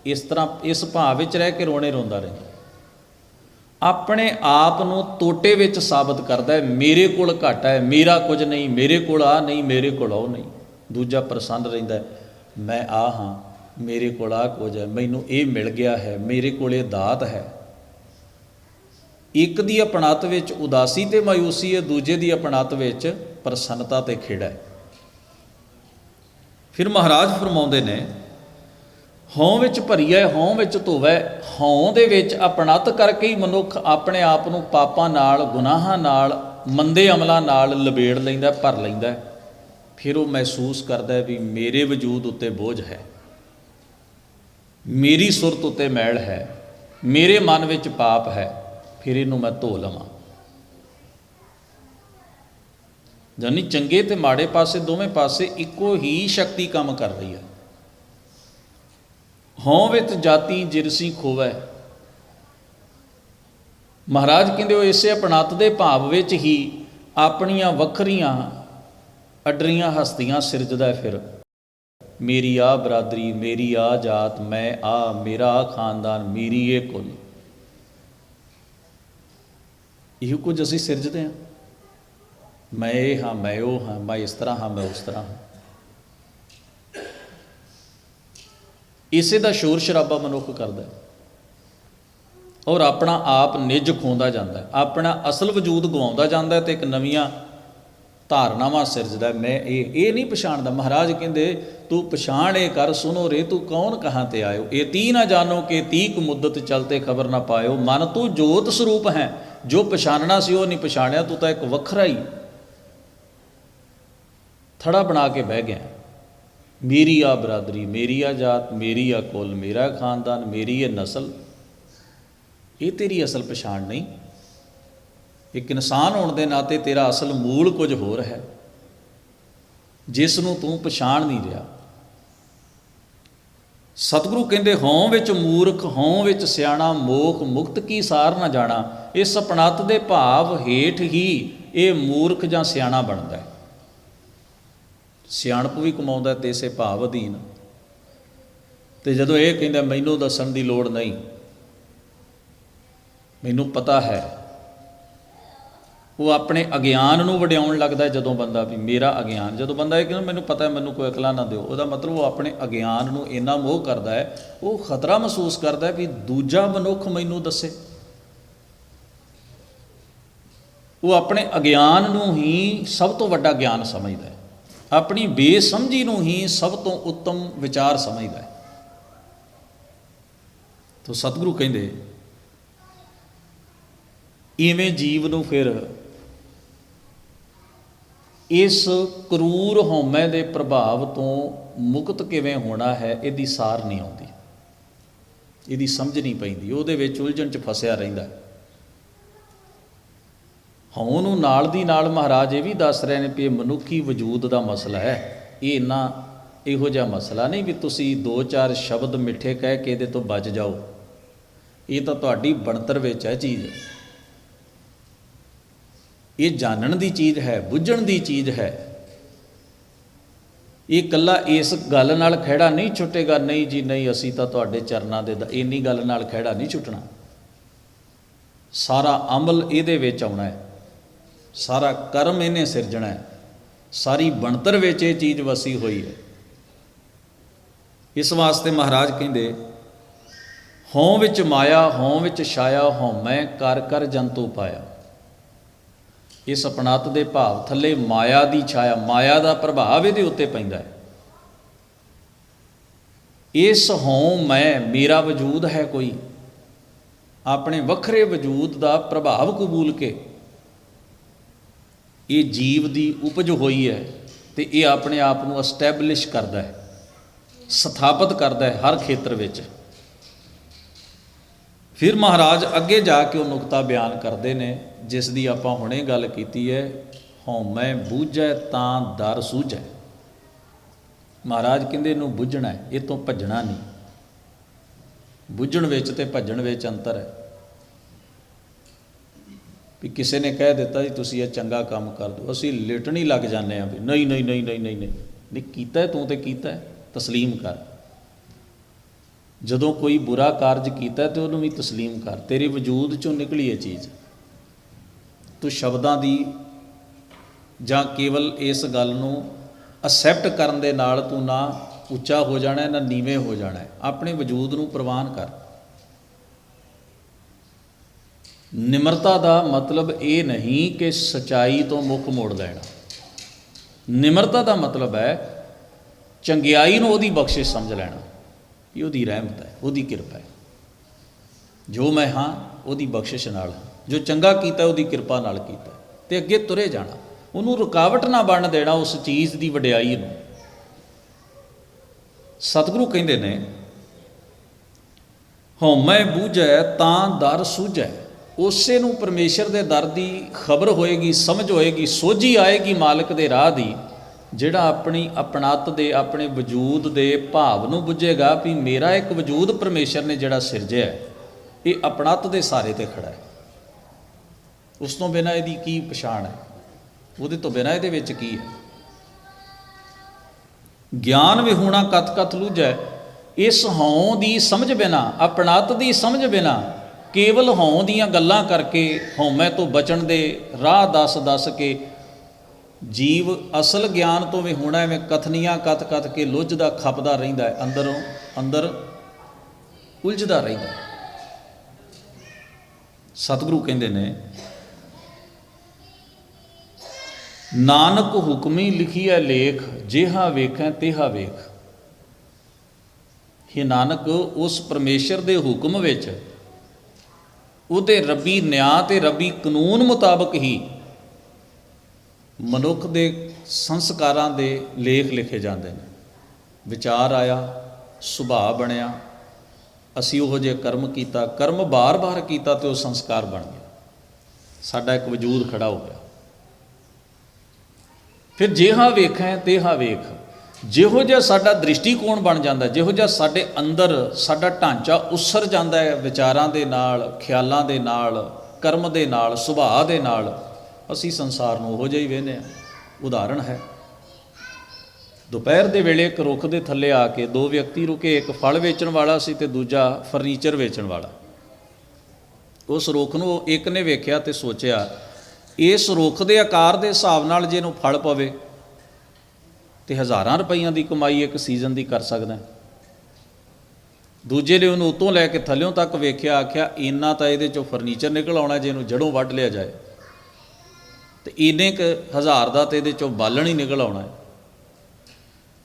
ਇਸ ਤਰ੍ਹਾਂ ਇਸ ਭਾਵ ਵਿੱਚ ਰਹਿ ਕੇ ਰੋਣੇ ਰੋਂਦਾ ਰਹਿੰਦਾ। ਆਪਣੇ ਆਪ ਨੂੰ ਤੋਟੇ ਵਿੱਚ ਸਾਬਤ ਕਰਦਾ ਹੈ, ਮੇਰੇ ਕੋਲ ਘੱਟ ਹੈ, ਮੇਰਾ ਕੁਝ ਨਹੀਂ, ਮੇਰੇ ਕੋਲ ਆਹ ਨਹੀਂ, ਮੇਰੇ ਕੋਲ ਉਹ ਨਹੀਂ। ਦੂਜਾ ਪ੍ਰਸੰਨ ਰਹਿੰਦਾ, ਮੈਂ ਆਹ ਹਾਂ, ਮੇਰੇ ਕੋਲ ਆਹ ਕੁਝ ਹੈ, ਮੈਨੂੰ ਇਹ ਮਿਲ ਗਿਆ ਹੈ, ਮੇਰੇ ਕੋਲ ਇਹ ਦਾਤ ਹੈ। ਇੱਕ ਦੀ ਆਪਣਤ ਵਿੱਚ ਉਦਾਸੀ ਤੇ ਮਾਯੂਸੀ ਹੈ, ਦੂਜੇ ਦੀ ਆਪਣਤ ਵਿੱਚ ਪ੍ਰਸੰਨਤਾ ਤੇ ਖੇੜਾ ਹੈ। ਫਿਰ ਮਹਾਰਾਜ ਫਰਮਾਉਂਦੇ ਨੇ, ਹਉ ਵਿੱਚ ਭਰੀਐ, ਹਉ ਵਿੱਚ ਧੋਵੈ। ਹਉ ਦੇ ਵਿੱਚ ਆਪਣਤ ਕਰਕੇ ਹੀ ਮਨੁੱਖ ਆਪਣੇ ਆਪ ਨੂੰ ਪਾਪਾਂ ਨਾਲ, ਗੁਨਾਹਾਂ ਨਾਲ, ਮੰਦੇ ਅਮਲਾਂ ਨਾਲ ਲਬੇੜ ਲੈਂਦਾ, ਭਰ ਲੈਂਦਾ। ਫਿਰ ਉਹ ਮਹਿਸੂਸ ਕਰਦਾ ਵੀ ਮੇਰੇ ਵਜੂਦ ਉੱਤੇ ਬੋਝ ਹੈ, ਮੇਰੀ ਸੁਰਤ ਉੱਤੇ ਮੈਲ ਹੈ, ਮੇਰੇ ਮਨ ਵਿੱਚ ਪਾਪ ਹੈ, ਫਿਰ ਇਹਨੂੰ ਮੈਂ ਧੋ ਲਵਾਂ। ਜਾਨੀ ਚੰਗੇ ਤੇ ਮਾੜੇ ਪਾਸੇ, ਦੋਵੇਂ ਪਾਸੇ ਇੱਕੋ ਹੀ ਸ਼ਕਤੀ ਕੰਮ ਕਰ ਰਹੀ ਹੈ। ਹਉ ਵਿੱਚ ਜਾਤੀ ਜਿਰਸੀ ਖੋਵੈ। ਮਹਾਰਾਜ ਕਹਿੰਦੇ ਉਹ ਇਸੇ ਆਪਣਤ ਦੇ ਭਾਵ ਵਿੱਚ ਹੀ ਆਪਣੀਆਂ ਵੱਖਰੀਆਂ ਅੱਡਰੀਆਂ ਹਸਤੀਆਂ ਸਿਰਜਦਾ। ਫਿਰ ਮੇਰੀ ਆਹ ਬਰਾਦਰੀ, ਮੇਰੀ ਆਹ ਜਾਤ, ਮੈਂ ਆਹ, ਮੇਰਾ ਆਹ ਖਾਨਦਾਨ, ਮੇਰੀ ਇਹ ਕੁਲ, ਇਹੋ ਕੁਝ ਅਸੀਂ ਸਿਰਜਦੇ ਹਾਂ। ਮੈਂ ਇਹ ਹਾਂ, ਮੈਂ ਉਹ ਹਾਂ, ਮੈਂ ਇਸ ਤਰ੍ਹਾਂ ਹਾਂ, ਮੈਂ ਉਸ ਤਰ੍ਹਾਂ ਹਾਂ। ਇਸੇ ਦਾ ਸ਼ੋਰ ਸ਼ਰਾਬਾ ਮਨੁੱਖ ਕਰਦਾ ਔਰ ਆਪਣਾ ਆਪ ਨਿੱਜ ਖੋਂਦਾ ਜਾਂਦਾ, ਆਪਣਾ ਅਸਲ ਵਜੂਦ ਗਵਾਉਂਦਾ ਜਾਂਦਾ ਤੇ ਇੱਕ ਨਵੀਆਂ ਧਾਰਨਾਵਾਂ ਸਿਰਜਦਾ। ਮੈਂ ਇਹ ਨਹੀਂ ਪਛਾਣਦਾ। ਮਹਾਰਾਜ ਕਹਿੰਦੇ ਤੂੰ ਪਛਾਣ ਇਹ ਕਰ, ਸੁਨੋ ਰੇ ਤੂੰ ਕੌਣ ਕਹਾਂ ਤੇ ਆਇਓ, ਇਹ ਤੀ ਨਾ ਜਾਣੋ ਕਿ ਤੀਕ ਮੁੱਦਤ ਚਲਤੇ ਖਬਰ ਨਾ ਪਾਇਓ। ਮਨ ਤੂੰ ਜੋਤ ਸਰੂਪ ਹੈ, ਜੋ ਪਛਾਣਨਾ ਸੀ ਉਹ ਨਹੀਂ ਪਛਾਣਿਆ, ਤੂੰ ਤਾਂ ਇੱਕ ਵੱਖਰਾ ਹੀ ਥੜਾ ਬਣਾ ਕੇ ਬਹਿ ਗਿਆ। ਮੇਰੀ ਆ ਬਰਾਦਰੀ, ਮੇਰੀ ਆ ਜਾਤ, ਮੇਰੀ ਆ ਕੁਲ, ਮੇਰਾ ਖਾਨਦਾਨ, ਮੇਰੀ ਇਹ ਨਸਲ, ਇਹ ਤੇਰੀ ਅਸਲ ਪਛਾਣ ਨਹੀਂ। ਇੱਕ ਇਨਸਾਨ ਹੋਣ ਦੇ ਨਾਤੇ ਤੇਰਾ ਅਸਲ ਮੂਲ ਕੁਝ ਹੋਰ ਹੈ, ਜਿਸ ਨੂੰ ਤੂੰ ਪਛਾਣ ਨਹੀਂ ਰਿਹਾ। ਸਤਿਗੁਰੂ ਕਹਿੰਦੇ ਹਉ ਵਿੱਚ ਮੂਰਖ, ਹਉ ਵਿੱਚ ਸਿਆਣਾ, ਮੋਖ ਮੁਕਤ ਕੀ ਸਾਰ ਨਾ ਜਾਣਾ। ਇਸ ਆਪਣਤ ਦੇ ਭਾਵ ਹੇਠ ਹੀ ਇਹ ਮੂਰਖ ਜਾਂ ਸਿਆਣਾ ਬਣਦਾ ਹੈ। ਸਿਆਣਪ ਵੀ ਕਮਾਉਂਦਾ ਤੇ ਇਸੇ ਭਾਵ ਅਧੀਨ। ਤੇ ਜਦੋਂ ਇਹ ਕਹਿੰਦਾ ਮੈਨੂੰ ਦੱਸਣ ਦੀ ਲੋੜ ਨਹੀਂ, ਮੈਨੂੰ ਪਤਾ ਹੈ, ਉਹ ਆਪਣੇ ਅਗਿਆਨ ਨੂੰ ਵਡਿਆਉਣ ਲੱਗਦਾ। ਜਦੋਂ ਬੰਦਾ ਵੀ ਮੇਰਾ ਅਗਿਆਨ, ਜਦੋਂ ਬੰਦਾ ਇਹ ਕਹਿੰਦਾ ਮੈਨੂੰ ਪਤਾ, ਮੈਨੂੰ ਕੋਈ ਅਕਲਾਂ ਨਾ ਦਿਓ, ਉਹਦਾ ਮਤਲਬ ਉਹ ਆਪਣੇ ਅਗਿਆਨ ਨੂੰ ਇੰਨਾ ਮੋਹ ਕਰਦਾ ਹੈ, ਉਹ ਖਤਰਾ ਮਹਿਸੂਸ ਕਰਦਾ ਵੀ ਦੂਜਾ ਮਨੁੱਖ ਮੈਨੂੰ ਦੱਸੇ। ਉਹ ਆਪਣੇ ਅਗਿਆਨ ਨੂੰ ਹੀ ਸਭ ਤੋਂ ਵੱਡਾ ਗਿਆਨ ਸਮਝਦਾ ਹੈ, ਆਪਣੀ ਬੇਸਮਝੀ ਨੂੰ ਹੀ ਸਭ ਤੋਂ ਉੱਤਮ ਵਿਚਾਰ ਸਮਝਦਾ ਹੈ। ਤਾਂ ਸਤਿਗੁਰੂ ਕਹਿੰਦੇ ਇਵੇਂ ਜੀਵ ਨੂੰ ਫਿਰ ਇਸ ਕਰੂਰ ਹਉਮੈ ਦੇ ਪ੍ਰਭਾਵ ਤੋਂ ਮੁਕਤ ਕਿਵੇਂ ਹੋਣਾ ਹੈ, ਇਹਦੀ ਸਾਰ ਨਹੀਂ ਆਉਂਦੀ, ਇਹਦੀ ਸਮਝ ਨਹੀਂ ਪੈਂਦੀ, ਉਹਦੇ ਵਿੱਚ ਉਲਝਣ 'ਚ ਫਸਿਆ ਰਹਿੰਦਾ। ਹਉ ਨੂੰ ਨਾਲ ਦੀ ਨਾਲ ਮਹਾਰਾਜ ਇਹ ਵੀ ਦੱਸ ਰਹੇ ਨੇ ਵੀ ਇਹ ਮਨੁੱਖੀ ਵਜੂਦ ਦਾ ਮਸਲਾ ਹੈ। ਇਹ ਇੰਨਾ ਇਹੋ ਜਿਹਾ ਮਸਲਾ ਨਹੀਂ ਵੀ ਤੁਸੀਂ ਦੋ ਚਾਰ ਸ਼ਬਦ ਮਿੱਠੇ ਕਹਿ ਕੇ ਇਹਦੇ ਤੋਂ ਬਚ ਜਾਓ। ਇਹ ਤਾਂ ਤੁਹਾਡੀ ਬਣਤਰ ਵਿੱਚ ਹੈ ਚੀਜ਼, ਇਹ ਜਾਣਨ ਦੀ ਚੀਜ਼ ਹੈ, ਬੁੱਝਣ ਦੀ ਚੀਜ਼ ਹੈ। ਇਹ ਇਕੱਲਾ ਇਸ ਗੱਲ ਨਾਲ ਖਹਿੜਾ ਨਹੀਂ ਛੁੱਟੇਗਾ, ਨਹੀਂ ਜੀ ਨਹੀਂ ਅਸੀਂ ਤਾਂ ਤੁਹਾਡੇ ਚਰਨਾਂ ਦੇ, ਇੰਨੀ ਗੱਲ ਨਾਲ ਖਹਿੜਾ ਨਹੀਂ ਛੁੱਟਣਾ। ਸਾਰਾ ਅਮਲ ਇਹਦੇ ਵਿੱਚ ਆਉਣਾ ਹੈ, ਸਾਰਾ ਕਰਮ ਇਹਨੇ ਸਿਰਜਣਾ ਹੈ, ਸਾਰੀ ਬਣਤਰ ਵਿੱਚ ਇਹ ਚੀਜ਼ ਵਸੀ ਹੋਈ ਹੈ। ਇਸ ਵਾਸਤੇ ਮਹਾਰਾਜ ਕਹਿੰਦੇ ਹਉ ਵਿੱਚ ਮਾਇਆ, ਹਉ ਵਿੱਚ ਛਾਇਆ, ਹਉਮੈ ਕਰ ਕਰ ਜੰਤੂ ਪਾਇਆ। ਇਸ ਆਪਣਤ ਦੇ ਭਾਵ ਥੱਲੇ ਮਾਇਆ ਦੀ ਛਾਇਆ, ਮਾਇਆ ਦਾ ਪ੍ਰਭਾਵ ਇਹਦੇ ਉੱਤੇ ਪੈਂਦਾ ਹੈ। ਇਸ ਹਉ ਮੈਂ, ਮੇਰਾ ਵਜੂਦ ਹੈ ਕੋਈ, ਆਪਣੇ ਵੱਖਰੇ ਵਜੂਦ ਦਾ ਪ੍ਰਭਾਵ ਕਬੂਲ ਕੇ ਇਹ ਜੀਵ ਦੀ ਉਪਜ ਹੋਈ ਹੈ ਤੇ ਇਹ ਆਪਣੇ ਆਪ ਨੂੰ ਐਸਟੈਬਲਿਸ਼ ਕਰਦਾ ਹੈ, ਸਥਾਪਿਤ ਕਰਦਾ ਹੈ ਹਰ ਖੇਤਰ ਵਿੱਚ। ਫਿਰ ਮਹਾਰਾਜ ਅੱਗੇ ਜਾ ਕੇ ਉਹ ਨੁਕਤਾ ਬਿਆਨ ਕਰਦੇ ਨੇ ਜਿਸ ਦੀ ਆਪਾਂ ਹੁਣੇ ਗੱਲ ਕੀਤੀ ਹੈ, ਹਉਮੈ ਬੂਝੈ ਤਾਂ ਦਰ ਸੂਝੈ। ਮਹਾਰਾਜ ਕਹਿੰਦੇ ਇਹਨੂੰ ਬੁੱਝਣਾ ਹੈ, ਇਹ ਤੋਂ ਭੱਜਣਾ ਨਹੀਂ। ਬੁੱਝਣ ਵਿੱਚ ਤੇ ਭੱਜਣ ਵਿੱਚ ਅੰਤਰ ਹੈ। ਵੀ ਕਿਸੇ ਨੇ ਕਹਿ ਦਿੱਤਾ ਜੀ ਤੁਸੀਂ ਇਹ ਚੰਗਾ ਕੰਮ ਕਰ ਦਿਓ, ਅਸੀਂ ਲਿਟਣ ਹੀ ਲੱਗ ਜਾਂਦੇ ਹਾਂ ਵੀ ਨਹੀਂ ਨਹੀਂ ਨਹੀਂ ਨਹੀਂ ਨਹੀਂ ਨਹੀਂ ਨਹੀਂ ਕੀਤਾ ਤੂੰ ਤੇ ਕੀਤਾ, ਤਸਲੀਮ ਕਰ। ਜਦੋਂ ਕੋਈ ਬੁਰਾ ਕਾਰਜ ਕੀਤਾ ਤੇ ਉਹਨੂੰ ਵੀ ਤਸਲੀਮ ਕਰ। ਤੇਰੇ ਵਜੂਦ ਚੋਂ ਨਿਕਲੀ ਇਹ ਚੀਜ਼। ਤੂੰ ਸ਼ਬਦਾਂ ਦੀ ਜਾਂ ਕੇਵਲ ਇਸ ਗੱਲ ਨੂੰ ਅਸੈਪਟ ਕਰਨ ਦੇ ਨਾਲ ਤੂੰ ਨਾ ਉੱਚਾ ਹੋ ਜਾਣਾ ਨਾ ਨੀਵੇਂ ਹੋ ਜਾਣਾ। ਆਪਣੇ ਵਜੂਦ ਨੂੰ ਪ੍ਰਵਾਨ ਕਰ। ਨਿਮਰਤਾ ਦਾ ਮਤਲਬ ਇਹ ਨਹੀਂ ਕਿ ਸਚਾਈ ਤੋਂ ਮੁੱਖ ਮੋੜ ਲੈਣਾ। ਨਿਮਰਤਾ ਦਾ ਮਤਲਬ ਹੈ ਚੰਗਿਆਈ ਨੂੰ ਉਹਦੀ ਬਖਸ਼ਿਸ਼ ਸਮਝ ਲੈਣਾ ਕਿ ਉਹਦੀ ਰਹਿਮਤ ਹੈ, ਉਹਦੀ ਕਿਰਪਾ ਹੈ। ਜੋ ਮੈਂ ਹਾਂ ਉਹਦੀ ਬਖਸ਼ਿਸ਼ ਨਾਲ, ਜੋ ਚੰਗਾ ਕੀਤਾ ਉਹਦੀ ਕਿਰਪਾ ਨਾਲ ਕੀਤਾ, ਤੇ ਅੱਗੇ ਤੁਰੇ ਜਾਣਾ। ਉਹਨੂੰ ਰੁਕਾਵਟ ਨਾ ਬਣ ਦੇਣਾ ਉਸ ਚੀਜ਼ ਦੀ ਵਡਿਆਈ ਨੂੰ। ਸਤਿਗੁਰੂ ਕਹਿੰਦੇ ਨੇ ਹਉਮੈ ਬੂਝੈ ਤਾਂ ਦਰ ਸੂਝੈ। ਉਸੇ ਨੂੰ ਪਰਮੇਸ਼ਰ ਦੇ ਦਰ ਦੀ ਖਬਰ ਹੋਏਗੀ, ਸਮਝ ਹੋਏਗੀ, ਸੋਝੀ ਆਏਗੀ ਮਾਲਕ ਦੇ ਰਾਹ ਦੀ, ਜਿਹੜਾ ਆਪਣੀ ਆਪਣਤ ਦੇ, ਆਪਣੇ ਵਜੂਦ ਦੇ ਭਾਵ ਨੂੰ ਬੁੱਝੇਗਾ ਵੀ ਮੇਰਾ ਇੱਕ ਵਜੂਦ ਪਰਮੇਸ਼ਰ ਨੇ ਜਿਹੜਾ ਸਿਰਜਿਆ ਇਹ ਆਪਣਤ ਦੇ ਸਾਰੇ ਤੇ ਖੜਾ ਹੈ। ਉਸ ਤੋਂ ਬਿਨਾਂ ਇਹਦੀ ਕੀ ਪਛਾਣ ਹੈ, ਉਹਦੇ ਤੋਂ ਬਿਨਾਂ ਇਹਦੇ ਵਿੱਚ ਕੀ ਹੈ। ਗਿਆਨ ਵਿਹੂਣਾ ਕਤ ਕਤ ਲੂਝੈ। ਇਸ ਹਉ ਦੀ ਸਮਝ ਬਿਨਾਂ, ਆਪਣਤ ਦੀ ਸਮਝ ਬਿਨਾਂ, ਕੇਵਲ ਹਉ ਦੀਆਂ ਗੱਲਾਂ ਕਰਕੇ ਹਉਮੈ ਤੋਂ ਬਚਣ ਦੇ ਰਾਹ ਦੱਸ ਦੱਸ ਕੇ ਜੀਵ ਅਸਲ ਗਿਆਨ ਤੋਂ ਵਿਹੂਣਾ ਐਵੇਂ ਕਥਨੀਆਂ ਕਥ ਕਥ ਕੇ ਲੁੱਝਦਾ ਖਪਦਾ ਰਹਿੰਦਾ ਹੈ, ਅੰਦਰੋਂ ਅੰਦਰ ਉਲਝਦਾ ਰਹਿੰਦਾ। ਸਤਿਗੁਰੂ ਕਹਿੰਦੇ ਨੇ ਨਾਨਕ ਹੁਕਮੀ ਲਿਖੀਐ ਲੇਖ, ਜਿਹਾ ਵੇਖੈ ਤਿਹਾ ਵੇਖ। ਇਹ ਨਾਨਕ ਉਸ ਪਰਮੇਸ਼ਰ ਦੇ ਹੁਕਮ ਵਿੱਚ, ਉਹਦੇ ਰੱਬੀ ਨਿਆਂ ਤੇ ਰੱਬੀ ਕਾਨੂੰਨ ਮੁਤਾਬਕ ਹੀ ਮਨੁੱਖ ਦੇ ਸੰਸਕਾਰਾਂ ਦੇ ਲੇਖ ਲਿਖੇ ਜਾਂਦੇ ਨੇ। ਵਿਚਾਰ ਆਇਆ, ਸੁਭਾਅ ਬਣਿਆ, ਅਸੀਂ ਉਹੋ ਜਿਹੇ ਕਰਮ ਕੀਤਾ, ਕਰਮ ਬਾਰ-ਬਾਰ ਕੀਤਾ ਤੇ ਉਹ ਸੰਸਕਾਰ ਬਣ ਗਿਆ, ਸਾਡਾ ਇੱਕ ਵਜੂਦ ਖੜਾ ਹੋ ਗਿਆ। ਫਿਰ ਜਿਹਾ ਵੇਖੈ ਤਿਹਾ ਵੇਖ। ਜਿਹੋ ਜਿਹਾ ਸਾਡਾ ਦ੍ਰਿਸ਼ਟੀਕੋਣ ਬਣ ਜਾਂਦਾ, ਜਿਹੋ ਜਿਹਾ ਸਾਡੇ ਅੰਦਰ ਸਾਡਾ ਢਾਂਚਾ ਉਸਰ ਜਾਂਦਾ ਹੈ ਵਿਚਾਰਾਂ ਦੇ ਨਾਲ, ਖਿਆਲਾਂ ਦੇ ਨਾਲ, ਕਰਮ ਦੇ ਨਾਲ, ਸੁਭਾਅ ਦੇ ਨਾਲ, ਅਸੀਂ ਸੰਸਾਰ ਨੂੰ ਉਹੋ ਜਿਹਾ ਹੀ ਵੇਖਦੇ ਹਾਂ। ਉਦਾਹਰਣ ਹੈ, ਦੁਪਹਿਰ ਦੇ ਵੇਲੇ ਇੱਕ ਰੁੱਖ ਦੇ ਥੱਲੇ ਆ ਕੇ ਦੋ ਵਿਅਕਤੀ ਰੁਕੇ। ਇੱਕ ਫਲ ਵੇਚਣ ਵਾਲਾ ਸੀ ਤੇ ਦੂਜਾ ਫਰਨੀਚਰ ਵੇਚਣ ਵਾਲਾ। ਉਸ ਰੁੱਖ ਨੂੰ ਇੱਕ ਨੇ ਵੇਖਿਆ ਤੇ ਸੋਚਿਆ ਇਸ ਰੁੱਖ ਦੇ ਆਕਾਰ ਦੇ ਹਿਸਾਬ ਨਾਲ ਜੇ ਇਹਨੂੰ ਫਲ ਪਵੇ ਤੇ ਹਜ਼ਾਰਾਂ ਰੁਪਈਆਂ ਦੀ ਕਮਾਈ ਇੱਕ ਸੀਜ਼ਨ ਦੀ ਕਰ ਸਕਦਾ। ਦੂਜੇ ਨੇ ਉਹਨੂੰ ਉੱਤੋਂ ਲੈ ਕੇ ਥੱਲਿਓਂ ਤੱਕ ਵੇਖਿਆ, ਆਖਿਆ ਇੰਨਾ ਤਾਂ ਇਹਦੇ 'ਚੋਂ ਫਰਨੀਚਰ ਨਿਕਲ ਆਉਣਾ ਜੇ ਇਹਨੂੰ ਜੜੋਂ ਵੱਢ ਲਿਆ ਜਾਏ, ਤੇ ਇੰਨੇ ਕੁ ਹਜ਼ਾਰ ਦਾ ਤੇ ਇਹਦੇ 'ਚੋਂ ਬਾਲਣ ਹੀ ਨਿਕਲ ਆਉਣਾ ਹੈ।